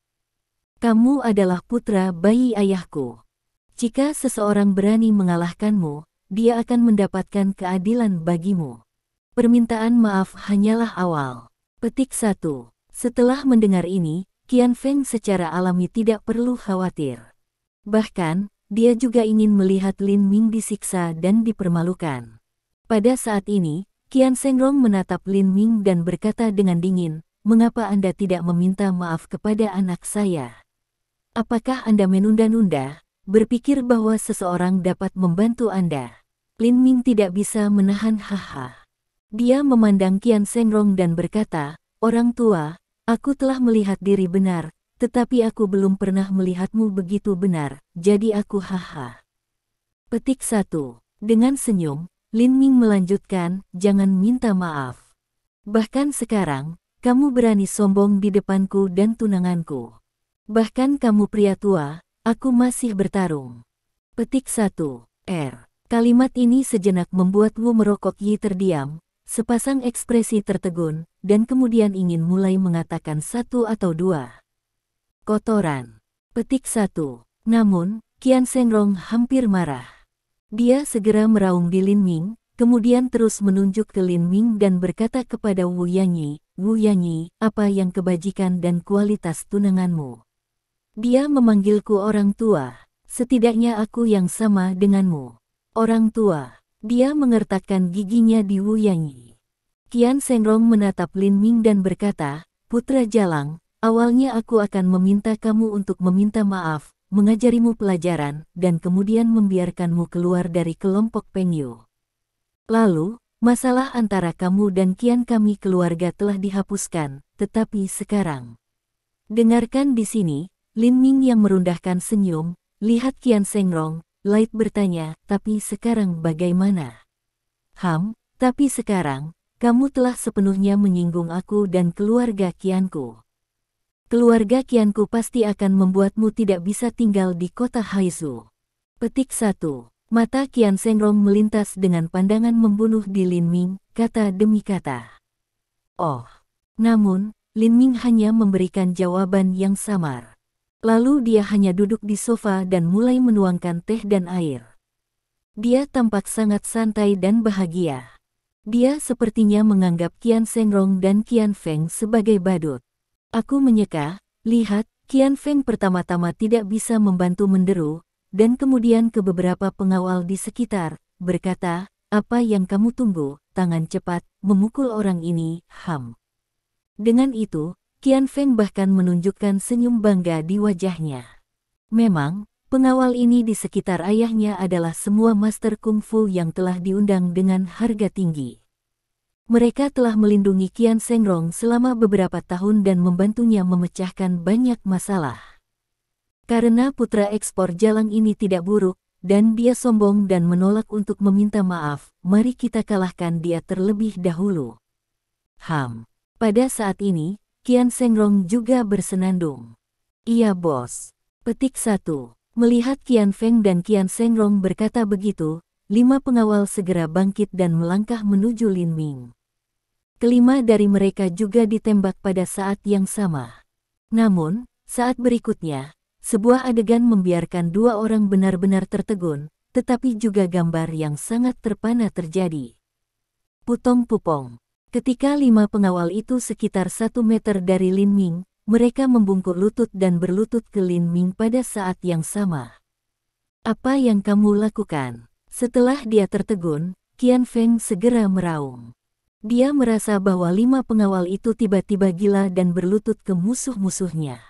Kamu adalah putra bayi ayahku. Jika seseorang berani mengalahkanmu, dia akan mendapatkan keadilan bagimu. Permintaan maaf hanyalah awal." Petik 1. Setelah mendengar ini, Qian Feng secara alami tidak perlu khawatir. Bahkan, dia juga ingin melihat Lin Ming disiksa dan dipermalukan. Pada saat ini, Qian Shengrong menatap Lin Ming dan berkata dengan dingin, "Mengapa Anda tidak meminta maaf kepada anak saya? Apakah Anda menunda-nunda, berpikir bahwa seseorang dapat membantu Anda?" Lin Ming tidak bisa menahan haha. Dia memandang Qian Shengrong dan berkata, "Orang tua, aku telah melihat diri benar, tetapi aku belum pernah melihatmu begitu benar, jadi aku haha." Petik 1. Dengan senyum, Lin Ming melanjutkan, "Jangan minta maaf. Bahkan sekarang, kamu berani sombong di depanku dan tunanganku. Bahkan kamu pria tua, aku masih bertarung." Petik 1. Kalimat ini sejenak membuat Wu Merokok Yi terdiam, sepasang ekspresi tertegun, dan kemudian ingin mulai mengatakan 1 atau 2. Kotoran. Petik 1. Namun, Qian Shengrong hampir marah. Dia segera meraung di Lin Ming, kemudian terus menunjuk ke Lin Ming dan berkata kepada Wu Yanyi, "Wu Yanyi, apa yang kebajikan dan kualitas tunanganmu? Dia memanggilku orang tua, setidaknya aku yang sama denganmu." Orang tua. Dia mengertakkan giginya di Wu Yanyi. Qian Shengrong menatap Lin Ming dan berkata, "Putra Jalang, awalnya aku akan meminta kamu untuk meminta maaf, mengajarimu pelajaran, dan kemudian membiarkanmu keluar dari kelompok Pengyu. Lalu, masalah antara kamu dan Qian kami keluarga telah dihapuskan, tetapi sekarang." Dengarkan di sini, Lin Ming yang merundahkan senyum, lihat Qian Shengrong, Light bertanya, "Tapi sekarang bagaimana?" Tapi sekarang, kamu telah sepenuhnya menyinggung aku dan keluarga Qianku. Keluarga Qianku pasti akan membuatmu tidak bisa tinggal di kota Haizu. Petik 1. Mata Qian Shengrong melintas dengan pandangan membunuh di Lin Ming, kata demi kata. Oh. Namun, Lin Ming hanya memberikan jawaban yang samar. Lalu dia hanya duduk di sofa dan mulai menuangkan teh dan air. Dia tampak sangat santai dan bahagia. Dia sepertinya menganggap Qian Shengrong dan Qian Feng sebagai badut. "Aku menyeka, lihat." Qian Feng pertama-tama tidak bisa membantu menderu, dan kemudian ke beberapa pengawal di sekitar, berkata, "Apa yang kamu tunggu? Tangan cepat, memukul orang ini." Dengan itu, Qian Feng bahkan menunjukkan senyum bangga di wajahnya. Memang, pengawal ini di sekitar ayahnya adalah semua master kungfu yang telah diundang dengan harga tinggi. Mereka telah melindungi Qian Shengrong selama beberapa tahun dan membantunya memecahkan banyak masalah. Karena putra ekspor jalang ini tidak buruk, dan dia sombong dan menolak untuk meminta maaf, mari kita kalahkan dia terlebih dahulu. Pada saat ini, Qian Shengrong juga bersenandung. Iya bos. Petik 1. Melihat Qian Feng dan Qian Shengrong berkata begitu, 5 pengawal segera bangkit dan melangkah menuju Lin Ming. Kelima dari mereka juga ditembak pada saat yang sama. Namun, saat berikutnya, sebuah adegan membiarkan 2 orang benar-benar tertegun, tetapi juga gambar yang sangat terpana terjadi. Putong-pupong. Ketika 5 pengawal itu sekitar 1 meter dari Lin Ming, mereka membungkuk lutut dan berlutut ke Lin Ming pada saat yang sama. Apa yang kamu lakukan? Setelah dia tertegun, Qian Feng segera meraung. Dia merasa bahwa 5 pengawal itu tiba-tiba gila dan berlutut ke musuh-musuhnya.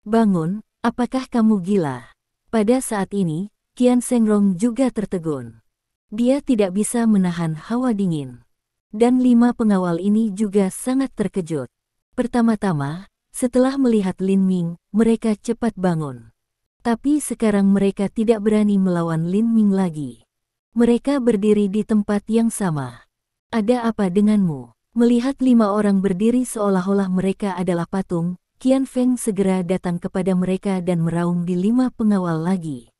Bangun, apakah kamu gila? Pada saat ini, Qian Shengrong juga tertegun. Dia tidak bisa menahan hawa dingin. Dan 5 pengawal ini juga sangat terkejut. Pertama-tama, setelah melihat Lin Ming, mereka cepat bangun. Tapi sekarang mereka tidak berani melawan Lin Ming lagi. Mereka berdiri di tempat yang sama. Ada apa denganmu? Melihat 5 orang berdiri seolah-olah mereka adalah patung, Qian Feng segera datang kepada mereka dan meraung di 5 pengawal lagi.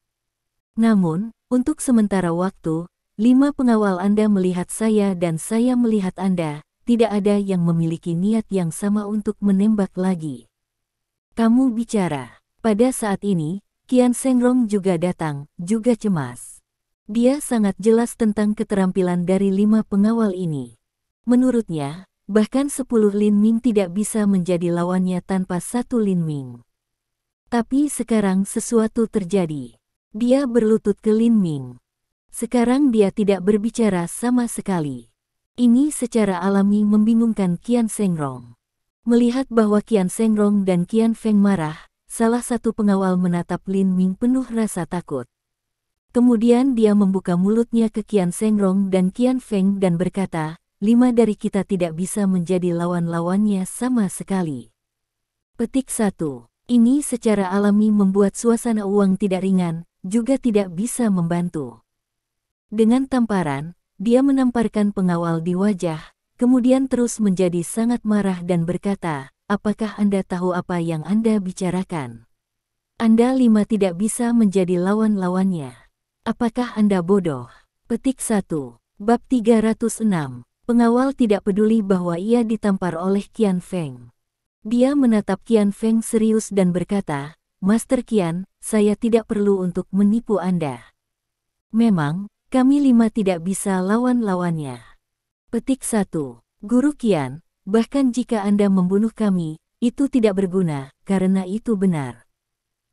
Namun, untuk sementara waktu, 5 pengawal Anda melihat saya dan saya melihat Anda, tidak ada yang memiliki niat yang sama untuk menembak lagi. Kamu bicara. Pada saat ini, Qian Shengrong juga datang, juga cemas. Dia sangat jelas tentang keterampilan dari 5 pengawal ini. Menurutnya, bahkan 10 Lin Ming tidak bisa menjadi lawannya tanpa 1 Lin Ming. Tapi sekarang sesuatu terjadi. Dia berlutut ke Lin Ming. Sekarang dia tidak berbicara sama sekali. Ini secara alami membingungkan Qian Shengrong. Melihat bahwa Qian Shengrong dan Qian Feng marah, salah satu pengawal menatap Lin Ming penuh rasa takut. Kemudian dia membuka mulutnya ke Qian Shengrong dan Qian Feng dan berkata, 5 dari kita tidak bisa menjadi lawan-lawannya sama sekali. Petik 1. Ini secara alami membuat suasana uang tidak ringan, juga tidak bisa membantu. Dengan tamparan, dia menamparkan pengawal di wajah, kemudian terus menjadi sangat marah dan berkata, apakah Anda tahu apa yang Anda bicarakan? Anda 5 tidak bisa menjadi lawan-lawannya. Apakah Anda bodoh? Petik 1. Bab 306. Pengawal tidak peduli bahwa ia ditampar oleh Qian Feng. Dia menatap Qian Feng serius dan berkata, Master Qian, saya tidak perlu untuk menipu Anda. Memang, kami 5 tidak bisa lawan-lawannya. Petik 1. Guru Qian, bahkan jika Anda membunuh kami, itu tidak berguna, karena itu benar.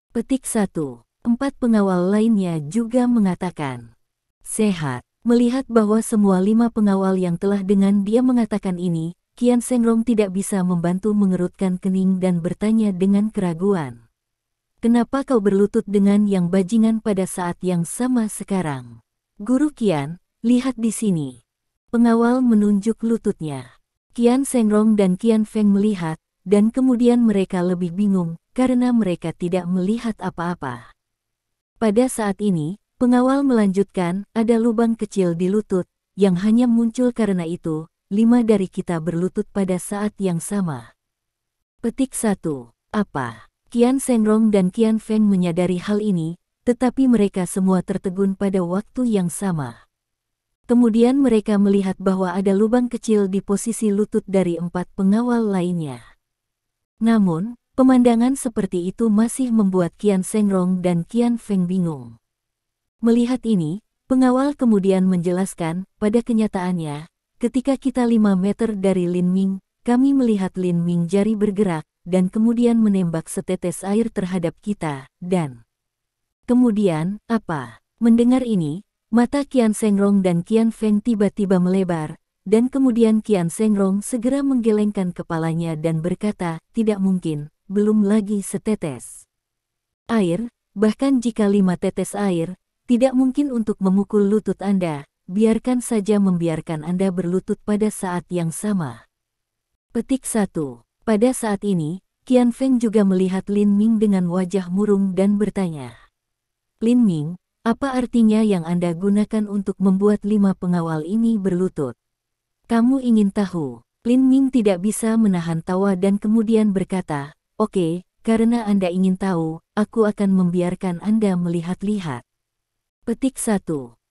Petik 1. 4 pengawal lainnya juga mengatakan. Sehat. Melihat bahwa semua 5 pengawal yang telah dengan dia mengatakan ini, Qian Shengrong tidak bisa membantu mengerutkan kening dan bertanya dengan keraguan. Kenapa kau berlutut dengan yang bajingan pada saat yang sama sekarang? Guru Qian, lihat di sini. Pengawal menunjuk lututnya. Qian Shengrong dan Qian Feng melihat, dan kemudian mereka lebih bingung, karena mereka tidak melihat apa-apa. Pada saat ini, pengawal melanjutkan, ada lubang kecil di lutut, yang hanya muncul karena itu, 5 dari kita berlutut pada saat yang sama. Petik 1. Apa? Qian Shengrong dan Qian Feng menyadari hal ini, tetapi mereka semua tertegun pada waktu yang sama. Kemudian mereka melihat bahwa ada lubang kecil di posisi lutut dari 4 pengawal lainnya. Namun, pemandangan seperti itu masih membuat Qian Shengrong dan Qian Feng bingung. Melihat ini, pengawal kemudian menjelaskan, pada kenyataannya, ketika kita 5 meter dari Lin Ming, kami melihat Lin Ming jari bergerak, dan kemudian menembak setetes air terhadap kita, dan kemudian, apa? Mendengar ini, mata Qian Shengrong dan Qian Feng tiba-tiba melebar, dan kemudian Qian Shengrong segera menggelengkan kepalanya dan berkata, tidak mungkin, belum lagi setetes air, bahkan jika 5 tetes air, tidak mungkin untuk memukul lutut Anda, biarkan saja membiarkan Anda berlutut pada saat yang sama. Petik 1. Pada saat ini, Qian Feng juga melihat Lin Ming dengan wajah murung dan bertanya. Lin Ming, apa artinya yang Anda gunakan untuk membuat 5 pengawal ini berlutut? Kamu ingin tahu? Lin Ming tidak bisa menahan tawa dan kemudian berkata, oke, karena Anda ingin tahu, aku akan membiarkan Anda melihat-lihat. Petik 1.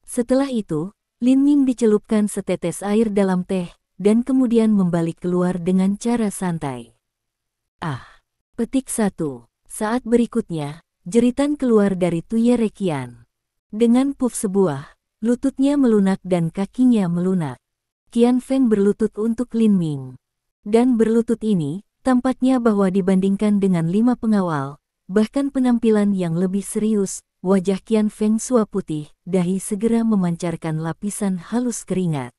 Setelah itu, Lin Ming dicelupkan setetes air dalam teh, dan kemudian membalik keluar dengan cara santai. Petik 1. Saat berikutnya, jeritan keluar dari Tuye Reqian. Dengan puff sebuah, lututnya melunak dan kakinya melunak. Qian Feng berlutut untuk Lin Ming. Dan berlutut ini, tampaknya bahwa dibandingkan dengan 5 pengawal, bahkan penampilan yang lebih serius, wajah Qian Feng sua putih, dahi segera memancarkan lapisan halus keringat.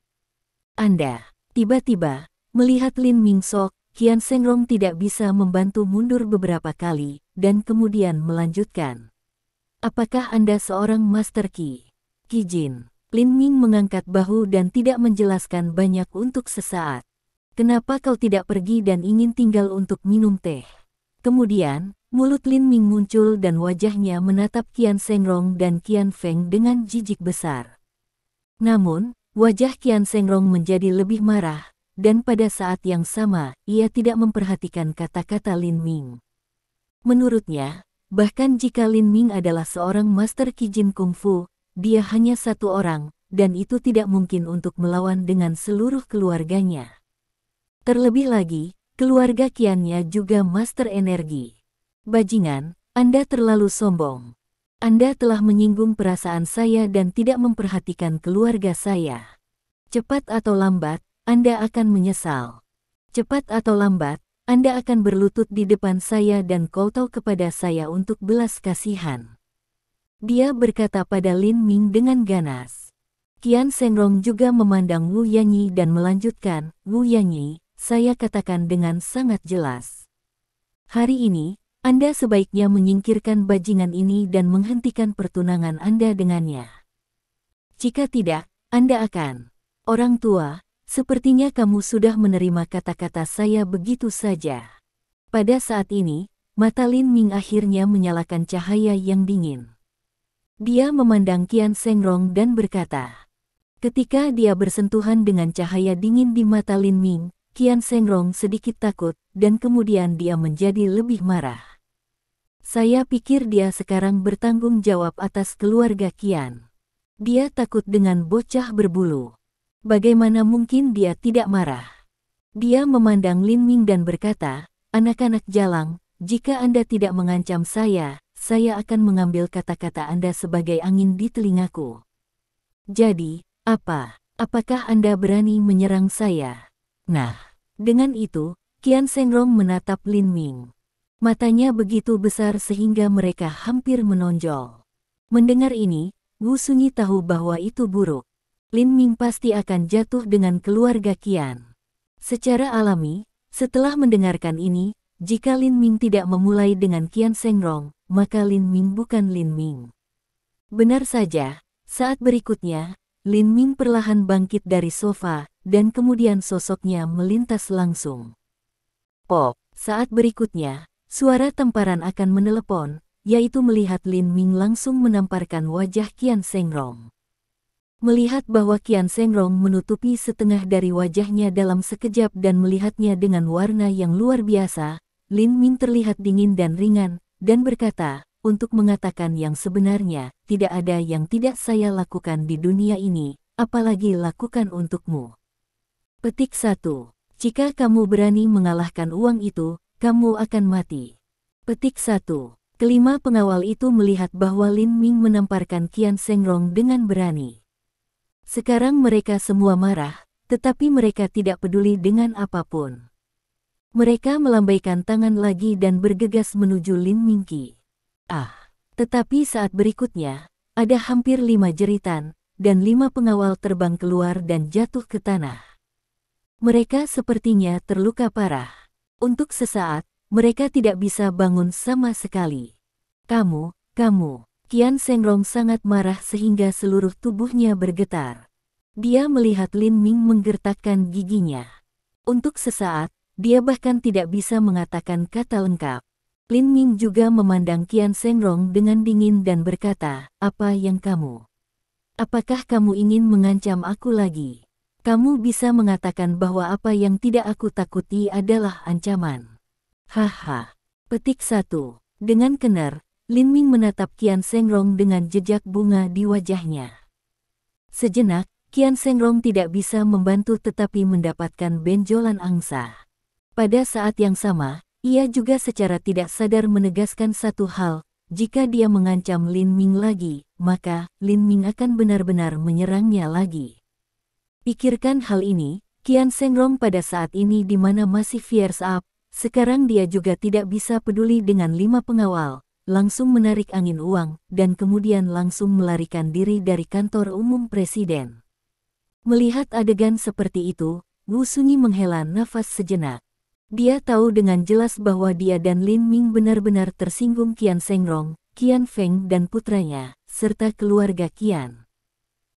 Anda, tiba-tiba, melihat Lin Ming sok, Qian Shengrong tidak bisa membantu mundur beberapa kali, dan kemudian melanjutkan. Apakah Anda seorang Master Qi? Qi Jin. Lin Ming mengangkat bahu dan tidak menjelaskan banyak untuk sesaat. Kenapa kau tidak pergi dan ingin tinggal untuk minum teh? Kemudian, mulut Lin Ming muncul dan wajahnya menatap Qian Shengrong dan Qian Feng dengan jijik besar. Namun, wajah Qian Shengrong menjadi lebih marah, dan pada saat yang sama, ia tidak memperhatikan kata-kata Lin Ming. Menurutnya, bahkan jika Lin Ming adalah seorang Master Qi Jin Kung Fu, dia hanya satu orang, dan itu tidak mungkin untuk melawan dengan seluruh keluarganya. Terlebih lagi, keluarga Qiannya juga Master Energi. Bajingan, Anda terlalu sombong. Anda telah menyinggung perasaan saya dan tidak memperhatikan keluarga saya. Cepat atau lambat, Anda akan menyesal. Cepat atau lambat, Anda akan berlutut di depan saya dan kowtow kepada saya untuk belas kasihan. Dia berkata pada Lin Ming dengan ganas. Qian Shengrong juga memandang Wu Yanyi dan melanjutkan, Wu Yanyi, saya katakan dengan sangat jelas. Hari ini, Anda sebaiknya menyingkirkan bajingan ini dan menghentikan pertunangan Anda dengannya. Jika tidak, Anda akan. Orang tua, sepertinya kamu sudah menerima kata-kata saya begitu saja. Pada saat ini, mata Lin Ming akhirnya menyalakan cahaya yang dingin. Dia memandang Qian Shengrong dan berkata. Ketika dia bersentuhan dengan cahaya dingin di mata Lin Ming, Qian Shengrong sedikit takut, dan kemudian dia menjadi lebih marah. Saya pikir dia sekarang bertanggung jawab atas keluarga Qian. Dia takut dengan bocah berbulu. Bagaimana mungkin dia tidak marah? Dia memandang Lin Ming dan berkata, anak-anak jalang, jika Anda tidak mengancam saya akan mengambil kata-kata Anda sebagai angin di telingaku. Jadi, apakah Anda berani menyerang saya? Nah, dengan itu, Qian Shengrong menatap Lin Ming. Matanya begitu besar sehingga mereka hampir menonjol. Mendengar ini, Wu Sunyi tahu bahwa itu buruk. Lin Ming pasti akan jatuh dengan keluarga Qian. Secara alami, setelah mendengarkan ini, jika Lin Ming tidak memulai dengan Qian Shengrong, maka Lin Ming bukan Lin Ming. Benar saja, saat berikutnya, Lin Ming perlahan bangkit dari sofa, dan kemudian sosoknya melintas langsung. Pop, saat berikutnya, suara temparan akan menelepon, yaitu melihat Lin Ming langsung menamparkan wajah Qian Shengrong. Melihat bahwa Qian Shengrong menutupi setengah dari wajahnya dalam sekejap dan melihatnya dengan warna yang luar biasa, Lin Ming terlihat dingin dan ringan, dan berkata, untuk mengatakan yang sebenarnya, tidak ada yang tidak saya lakukan di dunia ini, apalagi lakukan untukmu. Petik 1. Jika kamu berani mengalahkan uang itu, kamu akan mati. Petik 1. Kelima pengawal itu melihat bahwa Lin Ming menamparkan Qian Shengrong dengan berani. Sekarang mereka semua marah, tetapi mereka tidak peduli dengan apapun. Mereka melambaikan tangan lagi dan bergegas menuju Lin Ming Qi. Tetapi saat berikutnya, ada hampir 5 jeritan, dan 5 pengawal terbang keluar dan jatuh ke tanah. Mereka sepertinya terluka parah. Untuk sesaat, mereka tidak bisa bangun sama sekali. Kamu, Qian Shengrong sangat marah sehingga seluruh tubuhnya bergetar. Dia melihat Lin Ming menggertakkan giginya. Untuk sesaat, dia bahkan tidak bisa mengatakan kata lengkap. Lin Ming juga memandang Qian Shengrong dengan dingin dan berkata, "Apa yang kamu? Apakah kamu ingin mengancam aku lagi? Kamu bisa mengatakan bahwa apa yang tidak aku takuti adalah ancaman." Haha. Petik 1. Dengan kener, Lin Ming menatap Qian Shengrong dengan jejak bunga di wajahnya. Sejenak, Qian Shengrong tidak bisa membantu tetapi mendapatkan benjolan angsa. Pada saat yang sama, ia juga secara tidak sadar menegaskan satu hal, jika dia mengancam Lin Ming lagi, maka Lin Ming akan benar-benar menyerangnya lagi. Pikirkan hal ini, Qian Shengrong pada saat ini di mana masih fierce up, sekarang dia juga tidak bisa peduli dengan 5 pengawal, langsung menarik angin uang, dan kemudian langsung melarikan diri dari kantor umum presiden. Melihat adegan seperti itu, Wu Sunyi menghela nafas sejenak. Dia tahu dengan jelas bahwa dia dan Lin Ming benar-benar tersinggung Qian Shengrong, Qian Feng dan putranya, serta keluarga Qian.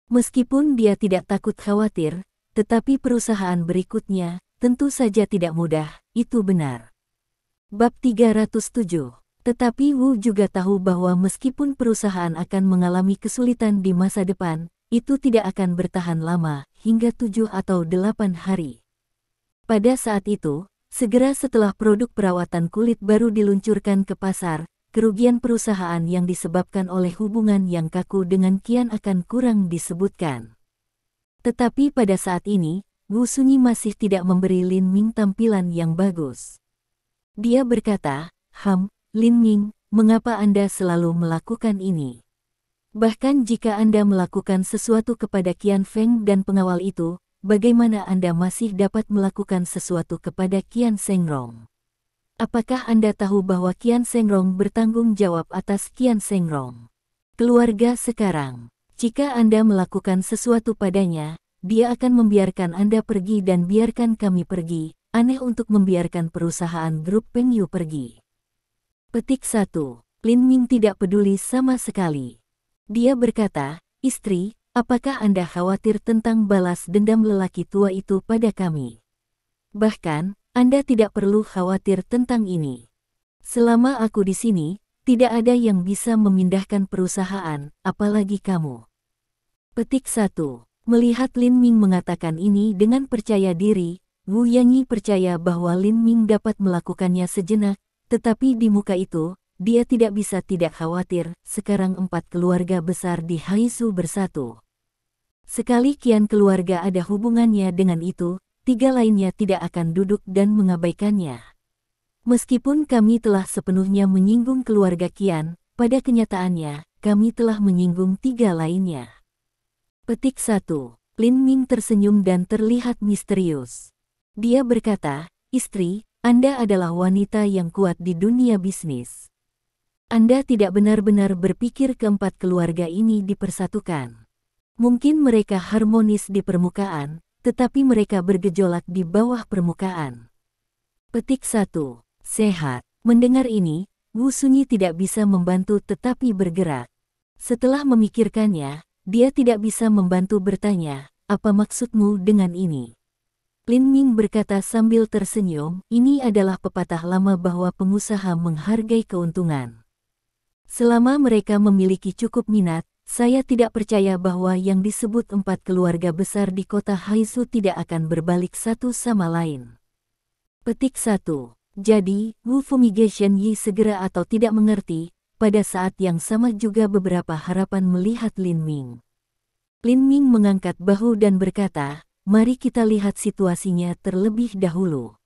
Meskipun dia tidak takut khawatir, tetapi perusahaan berikutnya tentu saja tidak mudah, itu benar. Bab 307. Tetapi Wu juga tahu bahwa meskipun perusahaan akan mengalami kesulitan di masa depan, itu tidak akan bertahan lama, hingga 7 atau 8 hari. Pada saat itu, segera setelah produk perawatan kulit baru diluncurkan ke pasar, kerugian perusahaan yang disebabkan oleh hubungan yang kaku dengan Qian akan kurang disebutkan. Tetapi pada saat ini, Wu Sunyi masih tidak memberi Lin Ming tampilan yang bagus. Dia berkata, Lin Ming, mengapa Anda selalu melakukan ini? Bahkan jika Anda melakukan sesuatu kepada Qian Feng dan pengawal itu, bagaimana Anda masih dapat melakukan sesuatu kepada Qian Shengrong? Apakah Anda tahu bahwa Qian Shengrong bertanggung jawab atas Qian Shengrong? Keluarga sekarang, jika Anda melakukan sesuatu padanya, dia akan membiarkan Anda pergi dan biarkan kami pergi. Aneh untuk membiarkan perusahaan grup Pengyu pergi. Petik 1. Lin Ming tidak peduli sama sekali. Dia berkata, "Istri, apakah Anda khawatir tentang balas dendam lelaki tua itu pada kami? Bahkan, Anda tidak perlu khawatir tentang ini. Selama aku di sini, tidak ada yang bisa memindahkan perusahaan, apalagi kamu." Petik 1. Melihat Lin Ming mengatakan ini dengan percaya diri, Wu Yanyi percaya bahwa Lin Ming dapat melakukannya sejenak, tetapi di muka itu, dia tidak bisa tidak khawatir. Sekarang 4 keluarga besar di Haizu bersatu. Sekali Qian keluarga ada hubungannya dengan itu, 3 lainnya tidak akan duduk dan mengabaikannya. Meskipun kami telah sepenuhnya menyinggung keluarga Qian, pada kenyataannya, kami telah menyinggung 3 lainnya. Petik 1. Lin Ming tersenyum dan terlihat misterius. Dia berkata, "Istri, Anda adalah wanita yang kuat di dunia bisnis. Anda tidak benar-benar berpikir keempat keluarga ini dipersatukan. Mungkin mereka harmonis di permukaan, tetapi mereka bergejolak di bawah permukaan." Petik 1. Sehat. Mendengar ini, Wu Sunyi tidak bisa membantu tetapi bergerak. Setelah memikirkannya, dia tidak bisa membantu bertanya, "Apa maksudmu dengan ini?" Lin Ming berkata sambil tersenyum, "Ini adalah pepatah lama bahwa pengusaha menghargai keuntungan. Selama mereka memiliki cukup minat, saya tidak percaya bahwa yang disebut 4 keluarga besar di kota Haizu tidak akan berbalik satu sama lain." Petik 1. Jadi, Wu Fumigation Yi segera atau tidak mengerti, pada saat yang sama juga beberapa harapan melihat Lin Ming. Lin Ming mengangkat bahu dan berkata, "Mari kita lihat situasinya terlebih dahulu.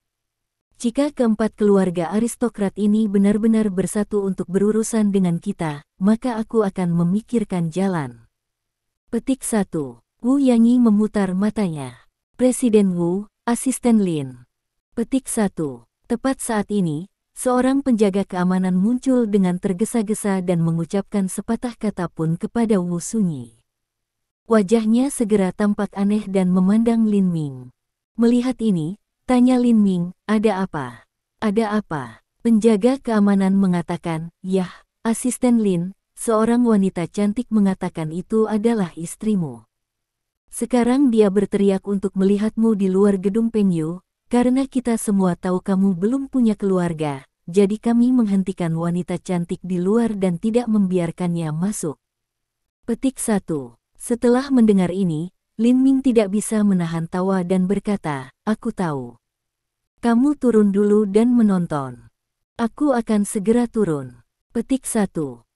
Jika keempat keluarga aristokrat ini benar-benar bersatu untuk berurusan dengan kita, maka aku akan memikirkan jalan." Petik 1. Wu Yanyi memutar matanya. "Presiden Wu, asisten Lin." Petik 1. Tepat saat ini, seorang penjaga keamanan muncul dengan tergesa-gesa dan mengucapkan sepatah kata pun kepada Wu Sunyi. Wajahnya segera tampak aneh dan memandang Lin Ming. Melihat ini, tanya Lin Ming, "Ada apa? Ada apa?" Penjaga keamanan mengatakan, "Yah, asisten Lin, seorang wanita cantik mengatakan itu adalah istrimu." Sekarang dia berteriak untuk melihatmu di luar gedung Pengyu, karena kita semua tahu kamu belum punya keluarga, jadi kami menghentikan wanita cantik di luar dan tidak membiarkannya masuk. Petik 1. Setelah mendengar ini, Lin Ming tidak bisa menahan tawa dan berkata, aku tahu. Kamu turun dulu dan menonton. Aku akan segera turun. Petik 1.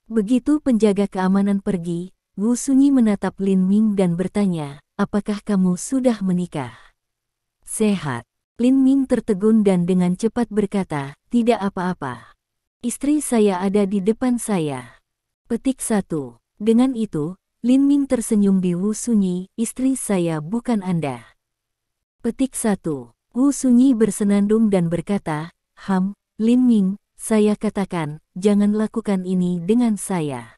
Begitu penjaga keamanan pergi, Wu Sunyi menatap Lin Ming dan bertanya, apakah kamu sudah menikah? Sehat. Lin Ming tertegun dan dengan cepat berkata, tidak apa-apa. Istri saya ada di depan saya. Petik 1. Dengan itu, Lin Ming tersenyum di Wu Sunyi, istri saya bukan Anda. Petik 1. Wu Sunyi bersenandung dan berkata, Lin Ming, saya katakan, jangan lakukan ini dengan saya.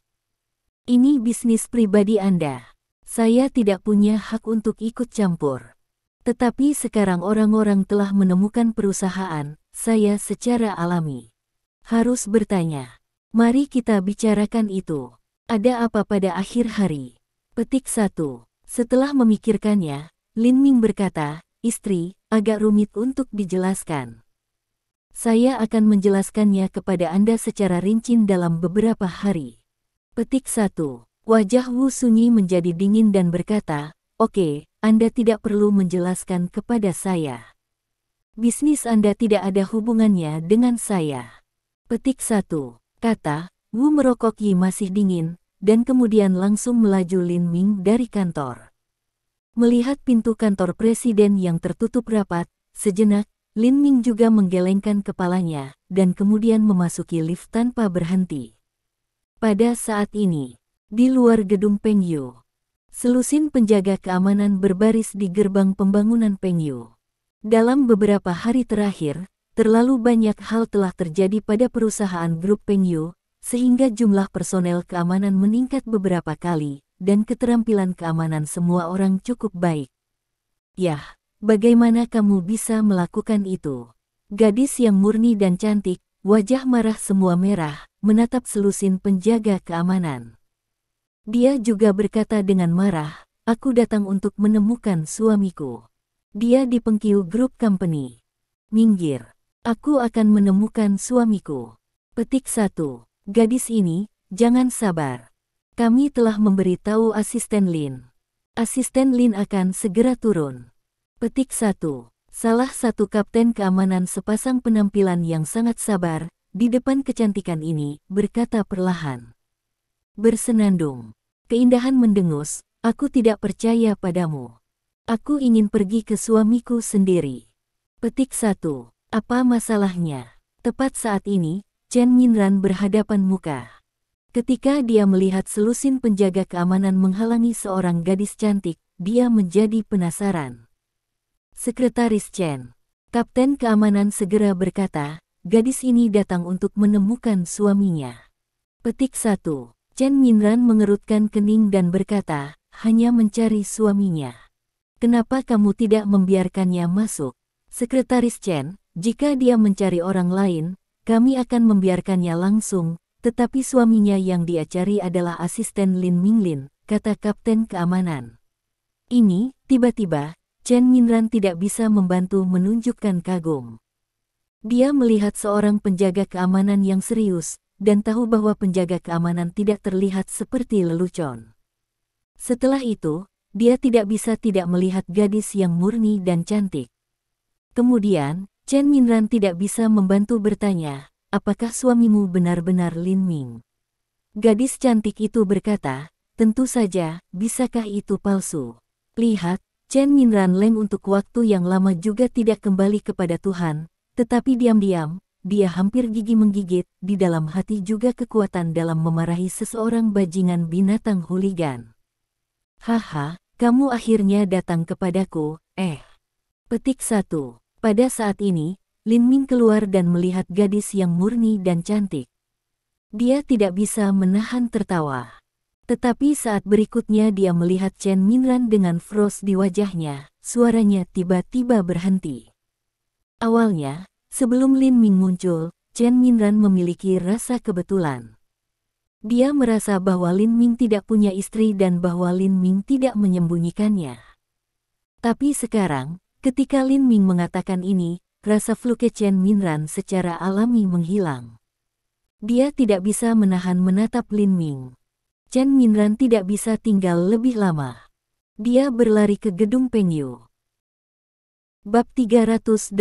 Ini bisnis pribadi Anda. Saya tidak punya hak untuk ikut campur. Tetapi sekarang orang-orang telah menemukan perusahaan, saya secara alami harus bertanya. Mari kita bicarakan itu. Ada apa pada akhir hari? Petik 1. Setelah memikirkannya, Lin Ming berkata, istri, agak rumit untuk dijelaskan. Saya akan menjelaskannya kepada Anda secara rinci dalam beberapa hari. Petik 1. Wajah Wu Sunyi menjadi dingin dan berkata, oke, Anda tidak perlu menjelaskan kepada saya. Bisnis Anda tidak ada hubungannya dengan saya. Petik 1. Kata, Wu merokoki masih dingin, dan kemudian langsung melaju Lin Ming dari kantor. Melihat pintu kantor presiden yang tertutup rapat, sejenak, Lin Ming juga menggelengkan kepalanya, dan kemudian memasuki lift tanpa berhenti. Pada saat ini, di luar gedung Pengyu, selusin penjaga keamanan berbaris di gerbang pembangunan Pengyu. Dalam beberapa hari terakhir, terlalu banyak hal telah terjadi pada perusahaan grup Pengyu, sehingga jumlah personel keamanan meningkat beberapa kali, dan keterampilan keamanan semua orang cukup baik. Yah, bagaimana kamu bisa melakukan itu? Gadis yang murni dan cantik, wajah marah semua merah, menatap selusin penjaga keamanan. Dia juga berkata dengan marah, aku datang untuk menemukan suamiku. Dia di Pengyu Group Company. Minggir. Aku akan menemukan suamiku. Petik 1. Gadis ini, jangan sabar. Kami telah memberitahu asisten Lin. Asisten Lin akan segera turun. Petik 1. Salah satu kapten keamanan sepasang penampilan yang sangat sabar, di depan kecantikan ini, berkata perlahan. Bersenandung. Keindahan mendengus, aku tidak percaya padamu. Aku ingin pergi ke suamiku sendiri. Petik 1. Apa masalahnya? Tepat saat ini, Chen Minran berhadapan muka. Ketika dia melihat selusin penjaga keamanan menghalangi seorang gadis cantik, dia menjadi penasaran. Sekretaris Chen. Kapten keamanan segera berkata, gadis ini datang untuk menemukan suaminya. Petik 1. Chen Minran mengerutkan kening dan berkata, hanya mencari suaminya. Kenapa kamu tidak membiarkannya masuk? Sekretaris Chen, jika dia mencari orang lain, kami akan membiarkannya langsung, tetapi suaminya yang dia cari adalah asisten Lin Minglin, kata kapten keamanan. Ini, tiba-tiba, Chen Minran tidak bisa membantu menunjukkan kagum. Dia melihat seorang penjaga keamanan yang serius, dan tahu bahwa penjaga keamanan tidak terlihat seperti lelucon. Setelah itu, dia tidak bisa tidak melihat gadis yang murni dan cantik. Kemudian, Chen Minran tidak bisa membantu bertanya, apakah suamimu benar-benar Lin Ming? Gadis cantik itu berkata, tentu saja, bisakah itu palsu? Lihat, Chen Minran leng untuk waktu yang lama juga tidak kembali kepada Tuhan, tetapi diam-diam, dia hampir gigi menggigit, di dalam hati juga kekuatan dalam memarahi seseorang bajingan binatang huligan. Haha, kamu akhirnya datang kepadaku, Petik 1. Pada saat ini, Lin Ming keluar dan melihat gadis yang murni dan cantik. Dia tidak bisa menahan tertawa. Tetapi saat berikutnya dia melihat Chen Minran dengan frost di wajahnya, suaranya tiba-tiba berhenti. Awalnya, sebelum Lin Ming muncul, Chen Minran memiliki rasa kebetulan. Dia merasa bahwa Lin Ming tidak punya istri dan bahwa Lin Ming tidak menyembunyikannya. Tapi sekarang, ketika Lin Ming mengatakan ini, rasa fluke Chen Minran secara alami menghilang. Dia tidak bisa menahan menatap Lin Ming. Chen Minran tidak bisa tinggal lebih lama. Dia berlari ke gedung Pengyu. Bab 308.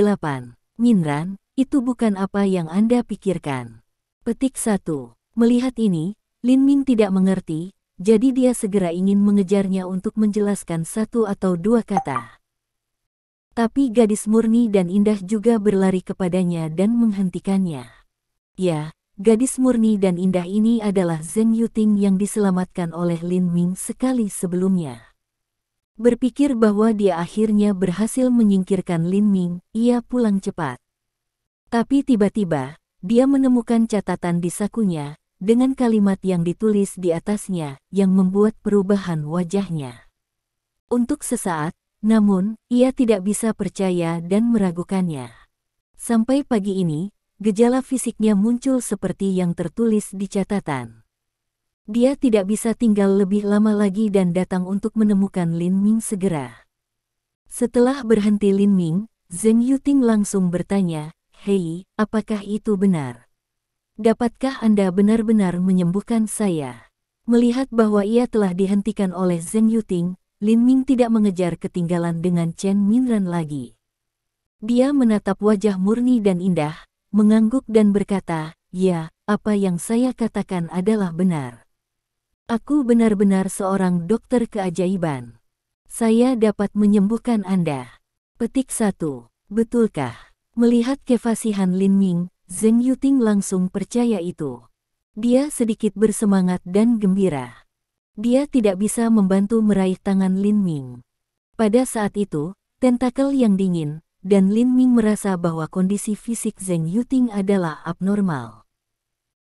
Minran, itu bukan apa yang Anda pikirkan. Petik 1. Melihat ini, Lin Ming tidak mengerti, jadi dia segera ingin mengejarnya untuk menjelaskan satu atau dua kata. Tapi gadis murni dan indah juga berlari kepadanya dan menghentikannya. Ya, gadis murni dan indah ini adalah Zheng Yuting yang diselamatkan oleh Lin Ming sekali sebelumnya. Berpikir bahwa dia akhirnya berhasil menyingkirkan Lin Ming, ia pulang cepat. Tapi tiba-tiba, dia menemukan catatan di sakunya, dengan kalimat yang ditulis di atasnya, yang membuat perubahan wajahnya. Untuk sesaat, namun, ia tidak bisa percaya dan meragukannya. Sampai pagi ini, gejala fisiknya muncul seperti yang tertulis di catatan. Dia tidak bisa tinggal lebih lama lagi dan datang untuk menemukan Lin Ming segera. Setelah berhenti Lin Ming, Zheng Yuting langsung bertanya, "Hei, apakah itu benar? Dapatkah Anda benar-benar menyembuhkan saya?" Melihat bahwa ia telah dihentikan oleh Zheng Yuting, Lin Ming tidak mengejar ketinggalan dengan Chen Minran lagi. Dia menatap wajah murni dan indah, mengangguk dan berkata, "Ya, apa yang saya katakan adalah benar. Aku benar-benar seorang dokter keajaiban. Saya dapat menyembuhkan Anda." Petik 1. Betulkah? Melihat kefasihan Lin Ming, Zheng Yuting langsung percaya itu. Dia sedikit bersemangat dan gembira. Dia tidak bisa membantu meraih tangan Lin Ming. Pada saat itu, tentakel yang dingin, dan Lin Ming merasa bahwa kondisi fisik Zheng Yuting adalah abnormal.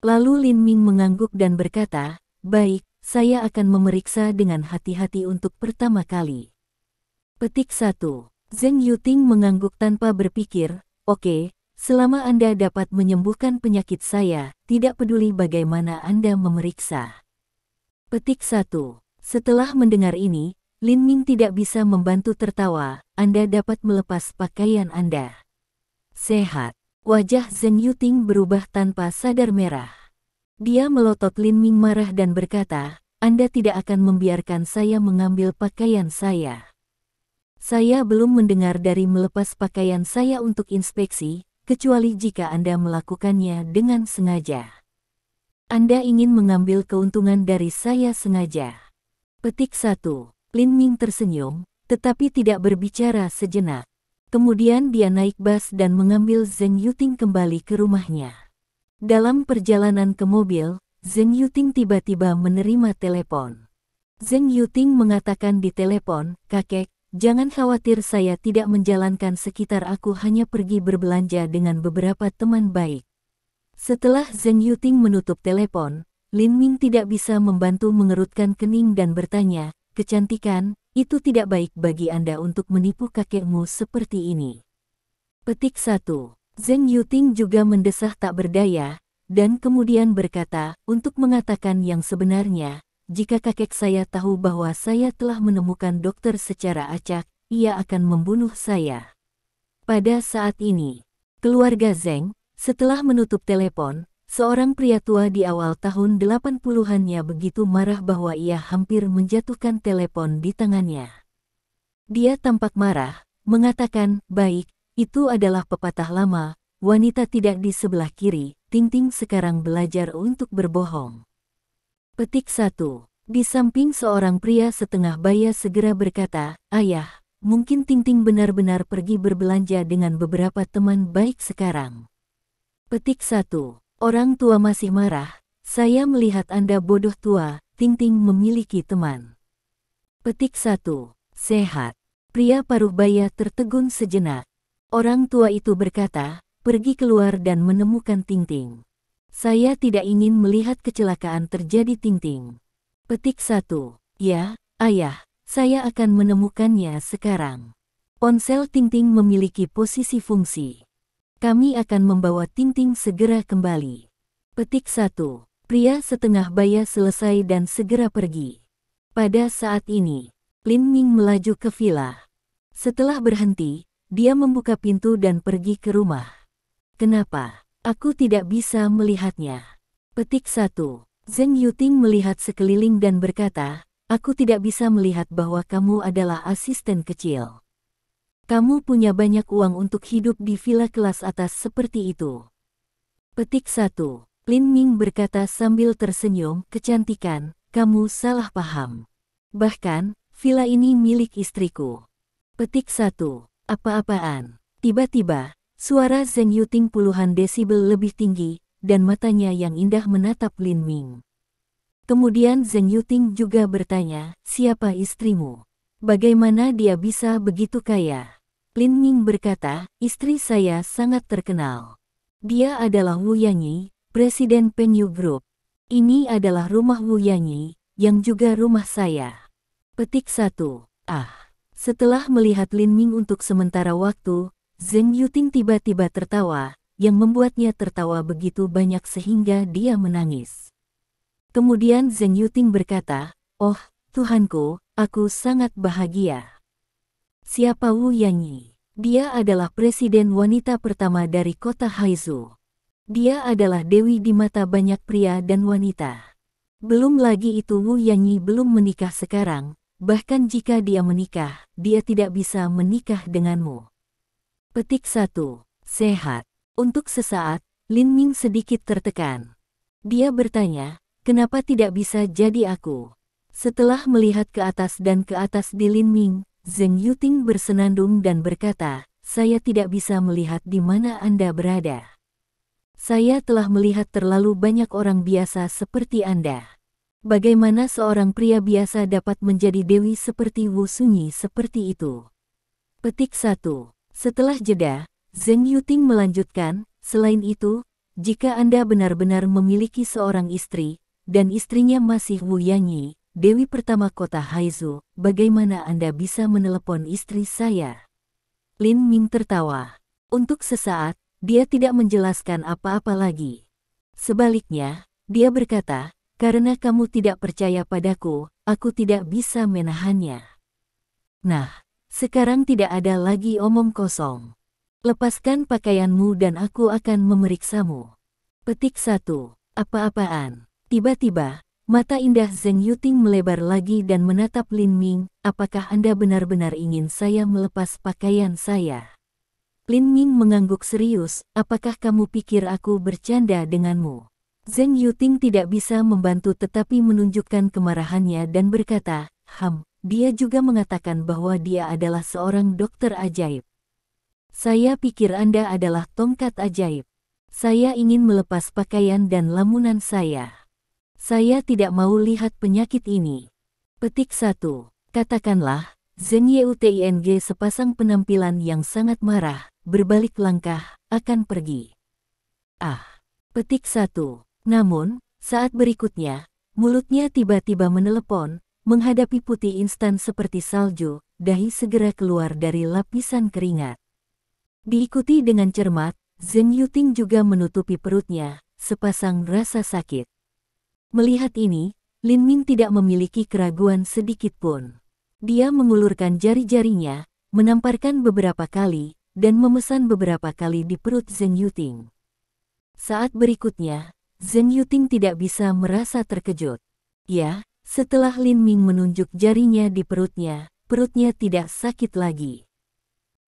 Lalu Lin Ming mengangguk dan berkata, "Baik, saya akan memeriksa dengan hati-hati untuk pertama kali." Petik 1. Zheng Yuting mengangguk tanpa berpikir, "Oke, selama Anda dapat menyembuhkan penyakit saya, tidak peduli bagaimana Anda memeriksa." Petik 1. Setelah mendengar ini, Lin Ming tidak bisa membantu tertawa, "Anda dapat melepas pakaian Anda." Sehat. Wajah Zheng Yuting berubah tanpa sadar merah. Dia melotot Lin Ming marah dan berkata, "Anda tidak akan membiarkan saya mengambil pakaian saya. Saya belum mendengar dari melepas pakaian saya untuk inspeksi, kecuali jika Anda melakukannya dengan sengaja. Anda ingin mengambil keuntungan dari saya sengaja." Petik 1. Lin Ming tersenyum, tetapi tidak berbicara sejenak. Kemudian dia naik bus dan mengambil Zheng Yuting kembali ke rumahnya. Dalam perjalanan ke mobil, Zheng Yuting tiba-tiba menerima telepon. Zheng Yuting mengatakan di telepon, "Kakek, jangan khawatir, saya tidak menjalankan sekitar, aku hanya pergi berbelanja dengan beberapa teman baik." Setelah Zheng Yuting menutup telepon, Lin Ming tidak bisa membantu mengerutkan kening dan bertanya, "Kecantikan, itu tidak baik bagi Anda untuk menipu kakekmu seperti ini." Petik 1. Zheng Yuting juga mendesah tak berdaya, dan kemudian berkata, "Untuk mengatakan yang sebenarnya, jika kakek saya tahu bahwa saya telah menemukan dokter secara acak, ia akan membunuh saya." Pada saat ini, keluarga Zheng, setelah menutup telepon, seorang pria tua di awal tahun 80-annya begitu marah bahwa ia hampir menjatuhkan telepon di tangannya. Dia tampak marah, mengatakan, "Baik, itu adalah pepatah lama, wanita tidak di sebelah kiri, Ting-Ting sekarang belajar untuk berbohong." Petik 1. Di samping seorang pria setengah baya segera berkata, "Ayah, mungkin Ting-Ting benar-benar pergi berbelanja dengan beberapa teman baik sekarang." Petik 1. Orang tua masih marah, "Saya melihat Anda bodoh tua, Ting-Ting memiliki teman." Petik 1. Sehat. Pria paruh baya tertegun sejenak. Orang tua itu berkata, "Pergi keluar dan menemukan Ting-Ting. Saya tidak ingin melihat kecelakaan terjadi, Ting-Ting." Petik 1. "Ya, ayah, saya akan menemukannya sekarang. Ponsel Ting-Ting memiliki posisi fungsi. Kami akan membawa Ting-Ting segera kembali." Petik 1. Pria setengah baya selesai dan segera pergi. Pada saat ini, Lin Ming melaju ke villa. Setelah berhenti, dia membuka pintu dan pergi ke rumah. Kenapa? Aku tidak bisa melihatnya. Petik 1. Zheng Yuting melihat sekeliling dan berkata, aku tidak bisa melihat bahwa kamu adalah asisten kecil. Kamu punya banyak uang untuk hidup di villa kelas atas seperti itu. Petik 1. Lin Ming berkata sambil tersenyum, kecantikan, kamu salah paham. Bahkan, villa ini milik istriku. Petik 1. Apa-apaan? Tiba-tiba, suara Zheng Yuting puluhan desibel lebih tinggi, dan matanya yang indah menatap Lin Ming. Kemudian Zheng Yuting juga bertanya, siapa istrimu? Bagaimana dia bisa begitu kaya? Lin Ming berkata, istri saya sangat terkenal. Dia adalah Wu Yanyi, Presiden Penyu Group. Ini adalah rumah Wu Yanyi, yang juga rumah saya. Petik 1. Setelah melihat Lin Ming untuk sementara waktu, Zheng Yuting tiba-tiba tertawa, yang membuatnya tertawa begitu banyak sehingga dia menangis. Kemudian Zheng Yuting berkata, oh, Tuhanku, aku sangat bahagia. Siapa Wu Yanyi? Dia adalah presiden wanita pertama dari kota Haizu. Dia adalah dewi di mata banyak pria dan wanita. Belum lagi itu Wu Yanyi belum menikah sekarang, bahkan jika dia menikah, dia tidak bisa menikah denganmu. Petik 1. Sehat. Untuk sesaat, Lin Ming sedikit tertekan. Dia bertanya, kenapa tidak bisa jadi aku? Setelah melihat ke atas dan ke atas di Lin Ming, Zheng Yuting bersenandung dan berkata, saya tidak bisa melihat di mana Anda berada. Saya telah melihat terlalu banyak orang biasa seperti Anda. Bagaimana seorang pria biasa dapat menjadi dewi seperti Wu Sunyi seperti itu? Petik 1. Setelah jeda, Zheng Yuting melanjutkan, selain itu, jika Anda benar-benar memiliki seorang istri, dan istrinya masih Wu Yanyi, dewi pertama kota Haizu, bagaimana Anda bisa menelepon istri saya? Lin Ming tertawa. Untuk sesaat, dia tidak menjelaskan apa-apa lagi. Sebaliknya, dia berkata, karena kamu tidak percaya padaku, aku tidak bisa menahannya. Nah, sekarang tidak ada lagi omong kosong. Lepaskan pakaianmu dan aku akan memeriksamu. Petik 1. Apa-apaan? Tiba-tiba, mata indah Zheng Yuting melebar lagi dan menatap Lin Ming, apakah Anda benar-benar ingin saya melepas pakaian saya? Lin Ming mengangguk serius, apakah kamu pikir aku bercanda denganmu? Zheng Yuting tidak bisa membantu tetapi menunjukkan kemarahannya dan berkata, dia juga mengatakan bahwa dia adalah seorang dokter ajaib. Saya pikir Anda adalah tongkat ajaib. Saya ingin melepas pakaian dan lamunan saya. Saya tidak mau lihat penyakit ini. Petik 1. Katakanlah, Zheng Yuting sepasang penampilan yang sangat marah, berbalik langkah, akan pergi. Petik 1. Namun, saat berikutnya, mulutnya tiba-tiba menelepon, menghadapi putih instan seperti salju, dahi segera keluar dari lapisan keringat. Diikuti dengan cermat, Zheng Yuting juga menutupi perutnya, sepasang rasa sakit. Melihat ini, Lin Ming tidak memiliki keraguan sedikit pun. Dia mengulurkan jari-jarinya, menamparkan beberapa kali, dan memesan beberapa kali di perut Zheng Yuting. Saat berikutnya, Zheng Yuting tidak bisa merasa terkejut. Ya, setelah Lin Ming menunjuk jarinya di perutnya tidak sakit lagi.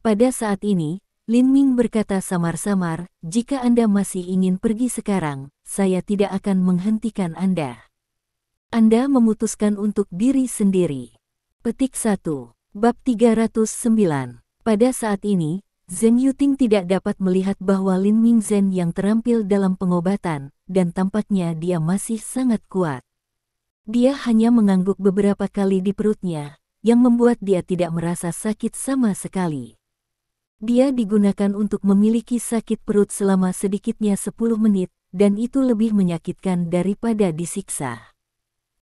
Pada saat ini, Lin Ming berkata samar-samar, jika Anda masih ingin pergi sekarang, saya tidak akan menghentikan Anda. Anda memutuskan untuk diri sendiri. Petik 1. Bab 309. Pada saat ini, Zheng Yuting tidak dapat melihat bahwa Lin Ming Zhen yang terampil dalam pengobatan, dan tampaknya dia masih sangat kuat. Dia hanya mengangguk beberapa kali di perutnya, yang membuat dia tidak merasa sakit sama sekali. Dia digunakan untuk memiliki sakit perut selama sedikitnya 10 menit, dan itu lebih menyakitkan daripada disiksa.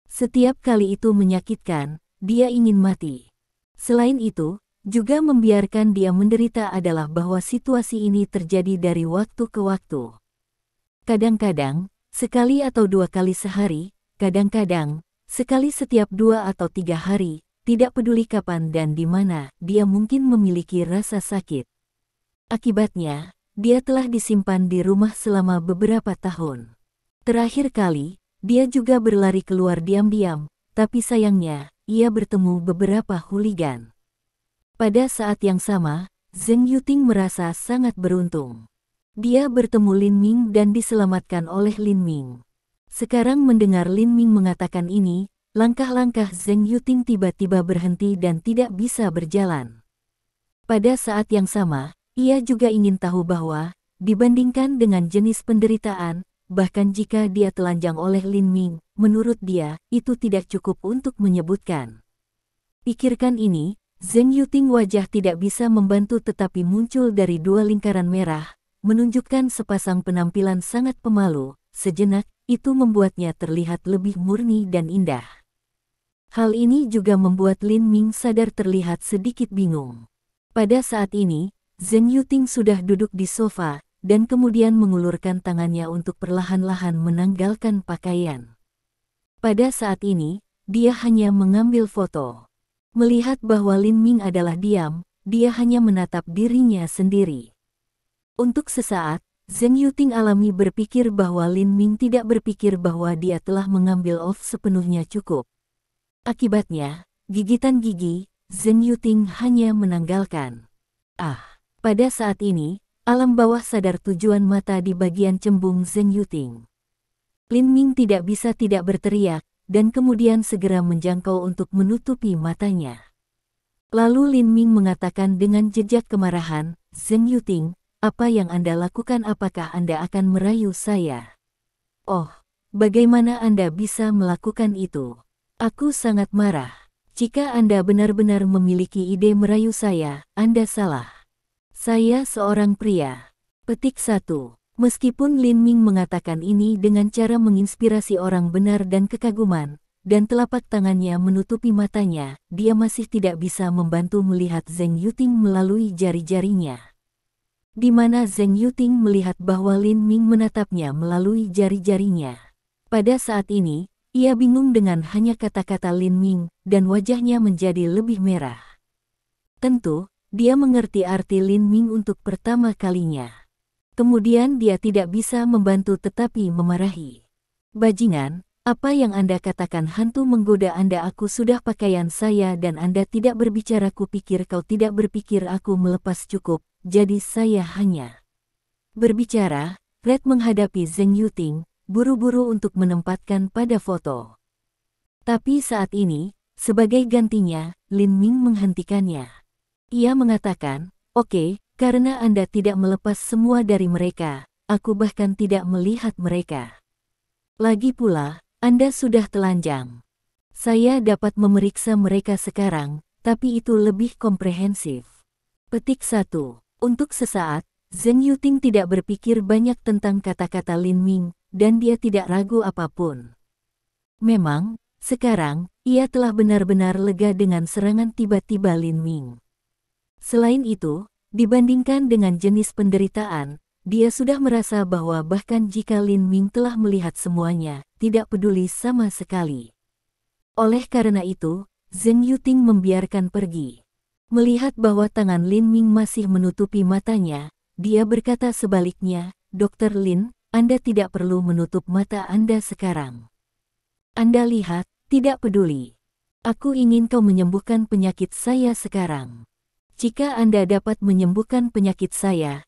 Setiap kali itu menyakitkan, dia ingin mati. Selain itu, juga membiarkan dia menderita adalah bahwa situasi ini terjadi dari waktu ke waktu. Kadang-kadang, Sekali atau 2 kali sehari, kadang-kadang, sekali setiap 2 atau 3 hari, tidak peduli kapan dan di mana, dia mungkin memiliki rasa sakit. Akibatnya, dia telah disimpan di rumah selama beberapa tahun. Terakhir kali, dia juga berlari keluar diam-diam, tapi sayangnya, ia bertemu beberapa hooligan. Pada saat yang sama, Zheng Yuting merasa sangat beruntung. Dia bertemu Lin Ming dan diselamatkan oleh Lin Ming. Sekarang mendengar Lin Ming mengatakan ini, langkah-langkah Zheng Yuting tiba-tiba berhenti dan tidak bisa berjalan. Pada saat yang sama, ia juga ingin tahu bahwa, dibandingkan dengan jenis penderitaan, bahkan jika dia telanjang oleh Lin Ming, menurut dia, itu tidak cukup untuk menyebutkan. Pikirkan ini, Zheng Yuting wajah tidak bisa membantu tetapi muncul dari 2 lingkaran merah, menunjukkan sepasang penampilan sangat pemalu. Sejenak, itu membuatnya terlihat lebih murni dan indah. Hal ini juga membuat Lin Ming sadar terlihat sedikit bingung. Pada saat ini, Zheng Yuting sudah duduk di sofa, dan kemudian mengulurkan tangannya untuk perlahan-lahan menanggalkan pakaian. Pada saat ini, dia hanya mengambil foto. Melihat bahwa Lin Ming adalah diam, dia hanya menatap dirinya sendiri. Untuk sesaat, Zheng Yuting alami berpikir bahwa Lin Ming tidak berpikir bahwa dia telah mengambil off sepenuhnya cukup. Akibatnya, gigitan gigi, Zheng Yuting hanya menanggalkan. Pada saat ini, alam bawah sadar tujuan mata di bagian cembung Zheng Yuting. Lin Ming tidak bisa tidak berteriak, dan kemudian segera menjangkau untuk menutupi matanya. Lalu Lin Ming mengatakan dengan jejak kemarahan, Zheng Yuting, apa yang Anda lakukan? Apakah Anda akan merayu saya? Oh, bagaimana Anda bisa melakukan itu? Aku sangat marah. Jika Anda benar-benar memiliki ide merayu saya, Anda salah. Saya seorang pria. Petik 1. Meskipun Lin Ming mengatakan ini dengan cara menginspirasi orang benar dan kekaguman, dan telapak tangannya menutupi matanya, dia masih tidak bisa membantu melihat Zheng Yuting melalui jari-jarinya. Di mana Zheng Yuting melihat bahwa Lin Ming menatapnya melalui jari-jarinya. Pada saat ini, ia bingung dengan hanya kata-kata Lin Ming, dan wajahnya menjadi lebih merah. Tentu, dia mengerti arti Lin Ming untuk pertama kalinya. Kemudian dia tidak bisa membantu tetapi memarahi. Bajingan, apa yang Anda katakan hantu menggoda Anda? Aku sudah pakaian saya dan Anda tidak berbicara. Kupikir kau tidak berpikir aku melepas cukup, jadi saya hanya berbicara. Red menghadapi Zheng Yuting, buru-buru untuk menempatkan pada foto. Tapi saat ini, sebagai gantinya, Lin Ming menghentikannya. Ia mengatakan, oke, karena Anda tidak melepas semua dari mereka, aku bahkan tidak melihat mereka. Lagi pula, Anda sudah telanjang. Saya dapat memeriksa mereka sekarang, tapi itu lebih komprehensif. Petik 1. Untuk sesaat, Zheng Yuting tidak berpikir banyak tentang kata-kata Lin Ming, dan dia tidak ragu apapun. Memang, sekarang, ia telah benar-benar lega dengan serangan tiba-tiba Lin Ming. Selain itu, dibandingkan dengan jenis penderitaan, dia sudah merasa bahwa bahkan jika Lin Ming telah melihat semuanya, tidak peduli sama sekali. Oleh karena itu, Zheng Yuting membiarkan pergi. Melihat bahwa tangan Lin Ming masih menutupi matanya, dia berkata sebaliknya, Dr. Lin, Anda tidak perlu menutup mata Anda sekarang. Anda lihat, tidak peduli. Aku ingin kau menyembuhkan penyakit saya sekarang. Jika Anda dapat menyembuhkan penyakit saya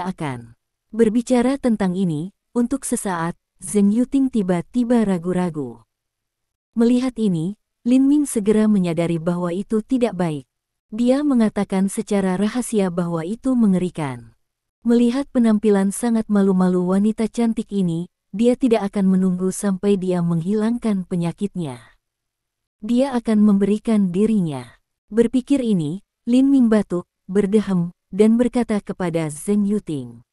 akan berbicara tentang ini. Untuk sesaat, Zheng Yuting tiba-tiba ragu-ragu. Melihat ini, Lin Ming segera menyadari bahwa itu tidak baik. Dia mengatakan secara rahasia bahwa itu mengerikan. Melihat penampilan sangat malu-malu wanita cantik ini, dia tidak akan menunggu sampai dia menghilangkan penyakitnya. Dia akan memberikan dirinya. Berpikir ini, Lin Ming batuk, berdehem, dan berkata kepada Zheng Yuting.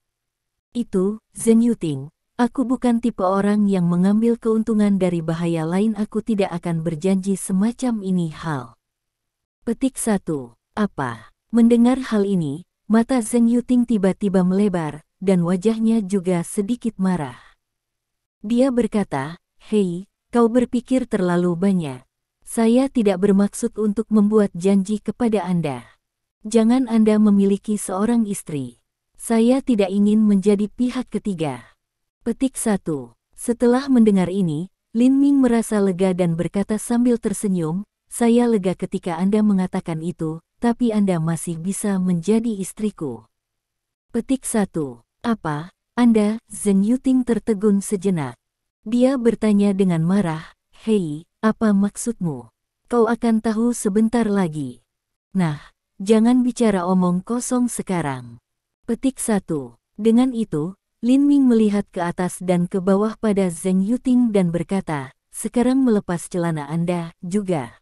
Itu, Zheng Yuting, aku bukan tipe orang yang mengambil keuntungan dari bahaya lain. Aku tidak akan berjanji semacam ini hal. Petik 1. Apa? Mendengar hal ini, mata Zheng Yuting tiba-tiba melebar, dan wajahnya juga sedikit marah. Dia berkata, "Hei, kau berpikir terlalu banyak. Saya tidak bermaksud untuk membuat janji kepada Anda. Jangan Anda memiliki seorang istri. Saya tidak ingin menjadi pihak ketiga." Petik 1. Setelah mendengar ini, Lin Ming merasa lega dan berkata sambil tersenyum, "Saya lega ketika Anda mengatakan itu, tapi Anda masih bisa menjadi istriku." Petik 1. "Apa, Anda?" Zheng Yuting tertegun sejenak. Dia bertanya dengan marah, "Hei, apa maksudmu? Kau akan tahu sebentar lagi. Nah, jangan bicara omong kosong sekarang." Petik 1. Dengan itu, Lin Ming melihat ke atas dan ke bawah pada Zheng Yuting dan berkata, "Sekarang melepas celana Anda juga."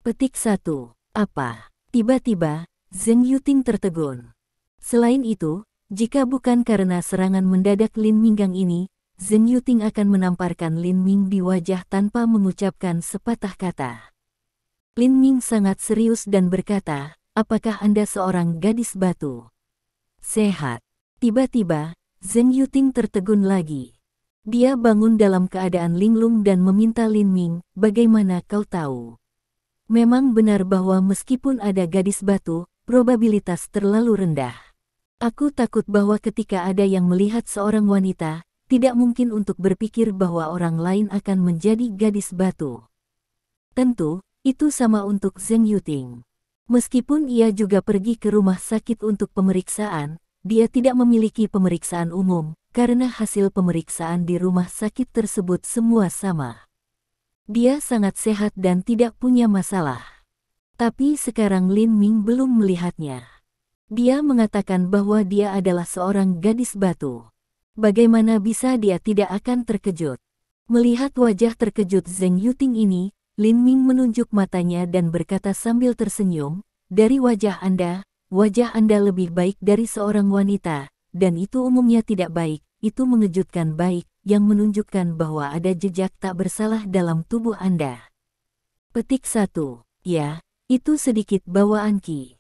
Petik 1. "Apa?" Tiba-tiba, Zheng Yuting tertegun. Selain itu, jika bukan karena serangan mendadak Lin Minggang ini, Zheng Yuting akan menamparkan Lin Ming di wajah tanpa mengucapkan sepatah kata. Lin Ming sangat serius dan berkata, "Apakah Anda seorang gadis batu?" "Sehat." Tiba-tiba, Zheng Yuting tertegun lagi. Dia bangun dalam keadaan linglung dan meminta Lin Ming, "Bagaimana kau tahu?" Memang benar bahwa meskipun ada gadis batu, probabilitas terlalu rendah. Aku takut bahwa ketika ada yang melihat seorang wanita, tidak mungkin untuk berpikir bahwa orang lain akan menjadi gadis batu. Tentu, itu sama untuk Zheng Yuting. Meskipun ia juga pergi ke rumah sakit untuk pemeriksaan, dia tidak memiliki pemeriksaan umum, karena hasil pemeriksaan di rumah sakit tersebut semua sama. Dia sangat sehat dan tidak punya masalah. Tapi sekarang Lin Ming belum melihatnya. Dia mengatakan bahwa dia adalah seorang gadis batu. Bagaimana bisa dia tidak akan terkejut? Melihat wajah terkejut Zheng Yuting ini, Lin Ming menunjuk matanya dan berkata sambil tersenyum, "Dari wajah Anda lebih baik dari seorang wanita, dan itu umumnya tidak baik, itu mengejutkan baik, yang menunjukkan bahwa ada jejak tak bersalah dalam tubuh Anda." Petik 1. Ya, itu sedikit bawaan Qi.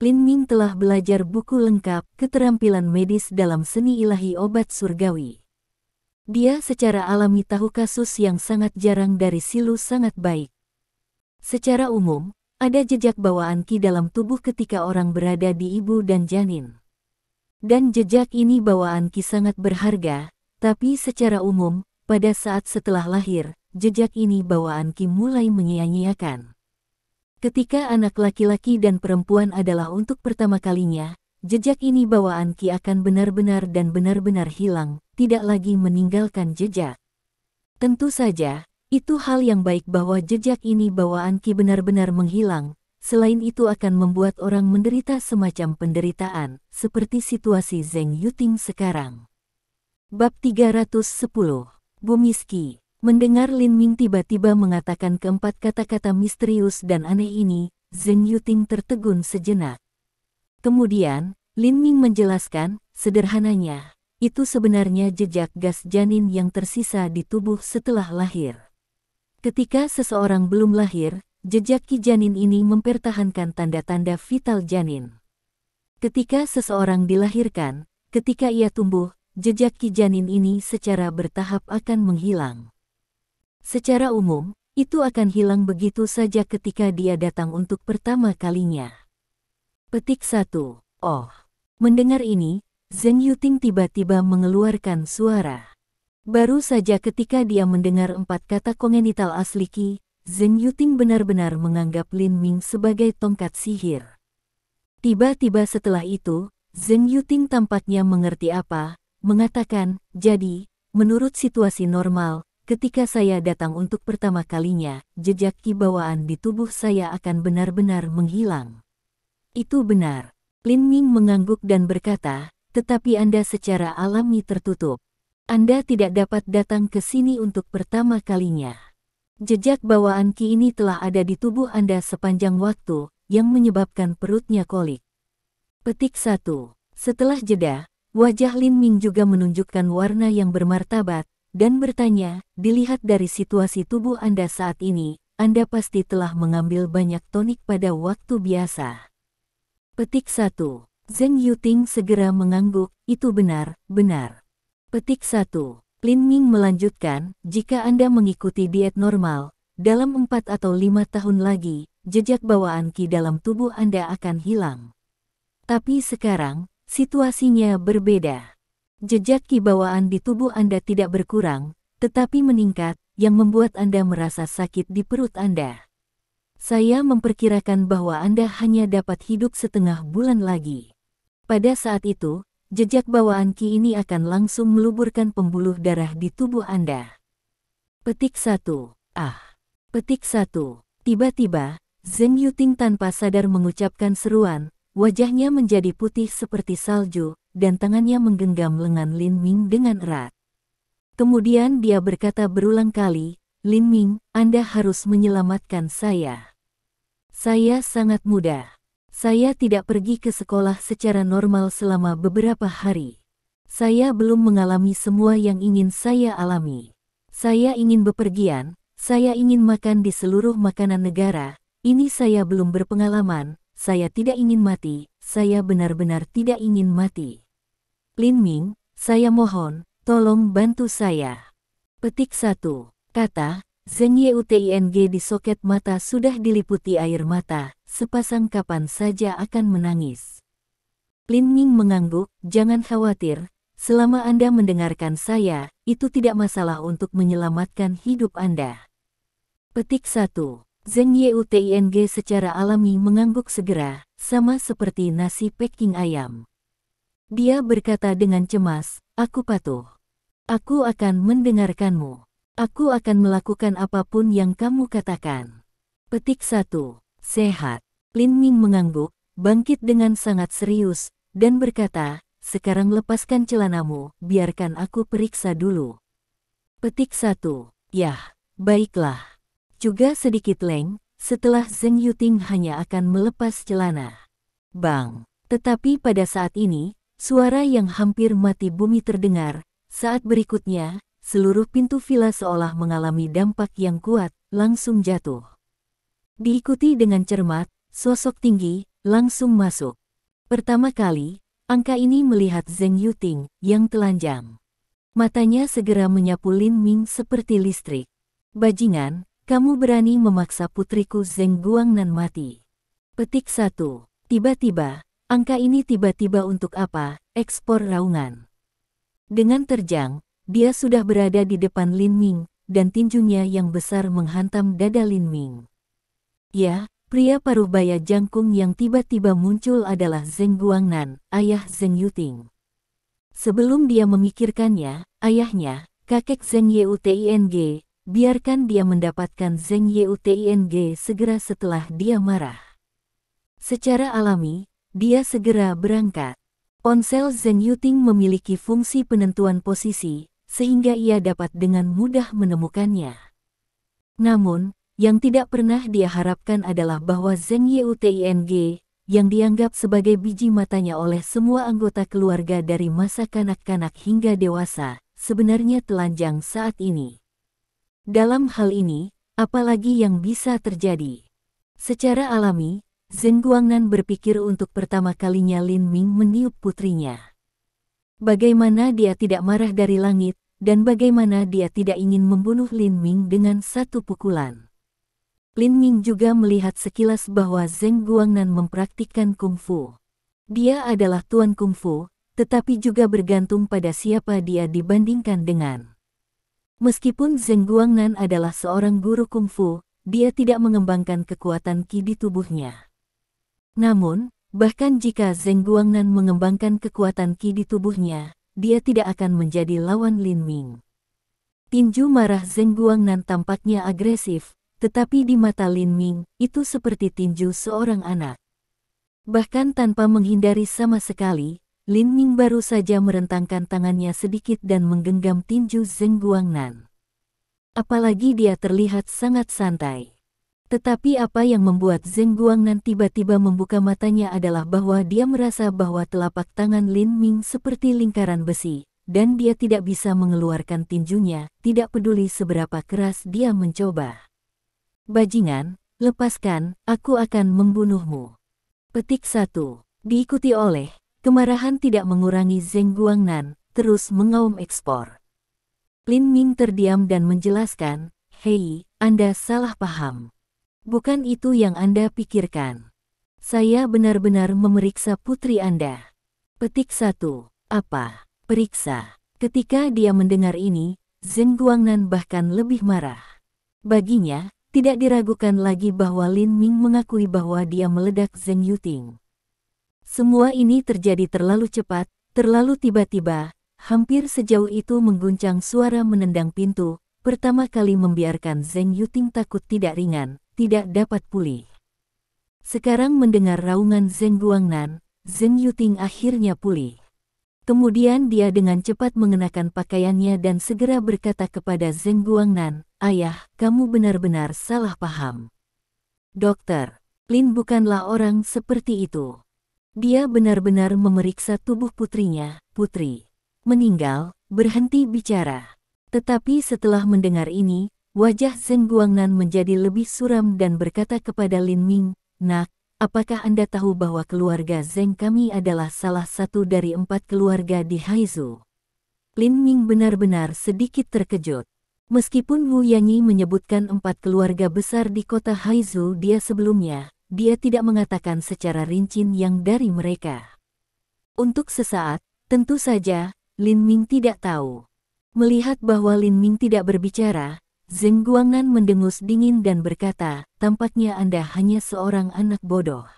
Lin Ming telah belajar buku lengkap keterampilan medis dalam seni ilahi obat surgawi. Dia secara alami tahu kasus yang sangat jarang dari silu sangat baik. Secara umum, ada jejak bawaan Qi dalam tubuh ketika orang berada di ibu dan janin. Dan jejak ini bawaan Qi sangat berharga, tapi secara umum, pada saat setelah lahir, jejak ini bawaan Qi mulai menyia-nyiakan. Ketika anak laki-laki dan perempuan adalah untuk pertama kalinya, jejak ini bawaan Qi akan benar-benar dan benar-benar hilang, tidak lagi meninggalkan jejak. Tentu saja, itu hal yang baik bahwa jejak ini bawaan Qi benar-benar menghilang, selain itu akan membuat orang menderita semacam penderitaan, seperti situasi Zheng Yuting sekarang. Bab 310. Bumiski. Mendengar Lin Ming tiba-tiba mengatakan keempat kata-kata misterius dan aneh ini, Zheng Yuting tertegun sejenak. Kemudian, Lin Ming menjelaskan, sederhananya, itu sebenarnya jejak gas janin yang tersisa di tubuh setelah lahir. Ketika seseorang belum lahir, jejak Qi janin ini mempertahankan tanda-tanda vital janin. Ketika seseorang dilahirkan, ketika ia tumbuh, jejak Qi janin ini secara bertahap akan menghilang. Secara umum, itu akan hilang begitu saja ketika dia datang untuk pertama kalinya. Petik 1. Oh. Mendengar ini, Zheng Yuting tiba-tiba mengeluarkan suara. Baru saja ketika dia mendengar empat kata kongenital asli Qi, Zheng Yuting benar-benar menganggap Lin Ming sebagai tongkat sihir. Tiba-tiba setelah itu, Zheng Yuting tampaknya mengerti apa, mengatakan, "Jadi, menurut situasi normal, ketika saya datang untuk pertama kalinya, jejak Qi bawaan di tubuh saya akan benar-benar menghilang." Itu benar. Lin Ming mengangguk dan berkata, "Tetapi Anda secara alami tertutup. Anda tidak dapat datang ke sini untuk pertama kalinya. Jejak bawaan Qi ini telah ada di tubuh Anda sepanjang waktu, yang menyebabkan perutnya kolik." Petik 1. Setelah jeda, wajah Lin Ming juga menunjukkan warna yang bermartabat, dan bertanya, "Dilihat dari situasi tubuh Anda saat ini, Anda pasti telah mengambil banyak tonik pada waktu biasa." Petik 1. Zheng Yuting segera mengangguk, "Itu benar, benar." Petik 1. Lin Ming melanjutkan, jika Anda mengikuti diet normal, dalam 4 atau 5 tahun lagi, jejak bawaan Qi dalam tubuh Anda akan hilang. Tapi sekarang, situasinya berbeda. Jejak Qi bawaan di tubuh Anda tidak berkurang, tetapi meningkat, yang membuat Anda merasa sakit di perut Anda. Saya memperkirakan bahwa Anda hanya dapat hidup setengah bulan lagi. Pada saat itu, jejak bawaan Qi ini akan langsung meluburkan pembuluh darah di tubuh Anda. Petik 1. Petik 1. Tiba-tiba, Zheng Yuting tanpa sadar mengucapkan seruan, wajahnya menjadi putih seperti salju, dan tangannya menggenggam lengan Lin Ming dengan erat. Kemudian dia berkata berulang kali, Lin Ming, Anda harus menyelamatkan saya. Saya sangat muda. Saya tidak pergi ke sekolah secara normal selama beberapa hari. Saya belum mengalami semua yang ingin saya alami. Saya ingin bepergian, saya ingin makan di seluruh makanan negara, ini saya belum berpengalaman, saya tidak ingin mati, saya benar-benar tidak ingin mati. Lin Ming, saya mohon, tolong bantu saya. Petik 1. Kata, Zheng Yuting di soket mata sudah diliputi air mata, sepasang kapan saja akan menangis. Lin Ming mengangguk, jangan khawatir, selama Anda mendengarkan saya, itu tidak masalah untuk menyelamatkan hidup Anda. Petik 1. Zheng Yuting secara alami mengangguk segera, sama seperti nasi packing ayam. Dia berkata dengan cemas, aku patuh. Aku akan mendengarkanmu. Aku akan melakukan apapun yang kamu katakan. Petik 1. Sehat. Lin Ming mengangguk, bangkit dengan sangat serius, dan berkata, sekarang lepaskan celanamu, biarkan aku periksa dulu. Petik 1. Yah, baiklah. Juga sedikit leng, setelah Zheng Yuting hanya akan melepas celana. Bang. Tetapi pada saat ini, suara yang hampir mati bumi terdengar. Saat berikutnya, seluruh pintu villa seolah mengalami dampak yang kuat, langsung jatuh. Diikuti dengan cermat, sosok tinggi, langsung masuk. Pertama kali, angka ini melihat Zheng Yuting, yang telanjang. Matanya segera menyapu Lin Ming seperti listrik. Bajingan, kamu berani memaksa putriku Zheng Guangnan mati. Petik 1. Tiba-tiba, angka ini tiba-tiba untuk apa, ekspor raungan. Dengan terjang, dia sudah berada di depan Lin Ming, dan tinjunya yang besar menghantam dada Lin Ming. Ya, pria paruh baya jangkung yang tiba-tiba muncul adalah Zheng Guangnan, ayah Zheng Yuting. Sebelum dia memikirkannya, ayahnya, kakek Zheng Yuting, biarkan dia mendapatkan Zheng Yuting segera setelah dia marah. Secara alami, dia segera berangkat. Ponsel Zheng Yuting memiliki fungsi penentuan posisi, sehingga ia dapat dengan mudah menemukannya. Namun, yang tidak pernah dia harapkan adalah bahwa Zheng Yuting, yang dianggap sebagai biji matanya oleh semua anggota keluarga dari masa kanak-kanak hingga dewasa, sebenarnya telanjang saat ini. Dalam hal ini, apalagi yang bisa terjadi? Secara alami, Zheng Guangnan berpikir untuk pertama kalinya Lin Ming meniup putrinya. Bagaimana dia tidak marah dari langit, dan bagaimana dia tidak ingin membunuh Lin Ming dengan satu pukulan. Lin Ming juga melihat sekilas bahwa Zheng Guangnan mempraktikkan kungfu. Dia adalah tuan kungfu, tetapi juga bergantung pada siapa dia dibandingkan dengan. Meskipun Zheng Guangnan adalah seorang guru kungfu, dia tidak mengembangkan kekuatan Qi di tubuhnya. Namun, bahkan jika Zheng Guangnan mengembangkan kekuatan Qi di tubuhnya, dia tidak akan menjadi lawan Lin Ming. Tinju marah Zheng Guangnan tampaknya agresif, tetapi di mata Lin Ming, itu seperti tinju seorang anak. Bahkan tanpa menghindari sama sekali, Lin Ming baru saja merentangkan tangannya sedikit dan menggenggam tinju Zheng Guangnan. Apalagi dia terlihat sangat santai. Tetapi apa yang membuat Zheng Guangnan tiba-tiba membuka matanya adalah bahwa dia merasa bahwa telapak tangan Lin Ming seperti lingkaran besi, dan dia tidak bisa mengeluarkan tinjunya, tidak peduli seberapa keras dia mencoba. Bajingan, lepaskan, aku akan membunuhmu. Petik 1. Diikuti oleh, kemarahan tidak mengurangi Zheng Guangnan, terus mengaum ekspor. Lin Ming terdiam dan menjelaskan, "Hei, Anda salah paham. Bukan itu yang Anda pikirkan. Saya benar-benar memeriksa putri Anda." Petik 1. Apa? Periksa. Ketika dia mendengar ini, Zheng Guangnan bahkan lebih marah. Baginya, tidak diragukan lagi bahwa Lin Ming mengakui bahwa dia meledak Zheng Yuting. Semua ini terjadi terlalu cepat, terlalu tiba-tiba, hampir sejauh itu mengguncang suara menendang pintu, pertama kali membiarkan Zheng Yuting takut tidak ringan, tidak dapat pulih. Sekarang mendengar raungan Zheng Guangnan, Zheng Yuting akhirnya pulih. Kemudian dia dengan cepat mengenakan pakaiannya dan segera berkata kepada Zheng Guangnan, "Ayah, kamu benar-benar salah paham. Dokter, Lin bukanlah orang seperti itu. Dia benar-benar memeriksa tubuh putrinya, putri. Meninggal, berhenti bicara." Tetapi setelah mendengar ini, wajah Zheng Guangnan menjadi lebih suram dan berkata kepada Lin Ming, "Nak, apakah Anda tahu bahwa keluarga Zheng kami adalah salah satu dari 4 keluarga di Haizu?" Lin Ming benar-benar sedikit terkejut. Meskipun Wu Yanyi menyebutkan 4 keluarga besar di kota Haizu dia sebelumnya, dia tidak mengatakan secara rinci yang dari mereka. Untuk sesaat, tentu saja, Lin Ming tidak tahu. Melihat bahwa Lin Ming tidak berbicara, Zheng Guangnan mendengus dingin dan berkata, "Tampaknya Anda hanya seorang anak bodoh.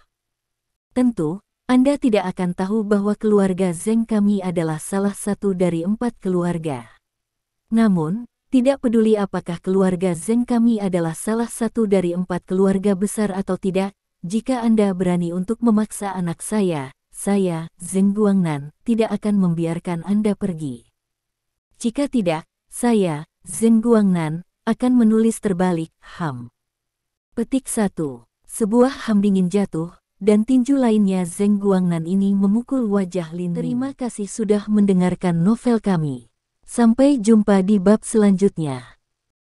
Tentu, Anda tidak akan tahu bahwa keluarga Zheng kami adalah salah satu dari 4 keluarga. Namun, tidak peduli apakah keluarga Zheng kami adalah salah satu dari 4 keluarga besar atau tidak, jika Anda berani untuk memaksa anak saya, Zheng Guangnan, tidak akan membiarkan Anda pergi. Jika tidak, saya, Zheng Guangnan, akan menulis terbalik, ham." Petik 1. Sebuah ham dingin jatuh, dan tinju lainnya Zheng Guangnan ini memukul wajah Lin Ming. Terima kasih sudah mendengarkan novel kami. Sampai jumpa di bab selanjutnya.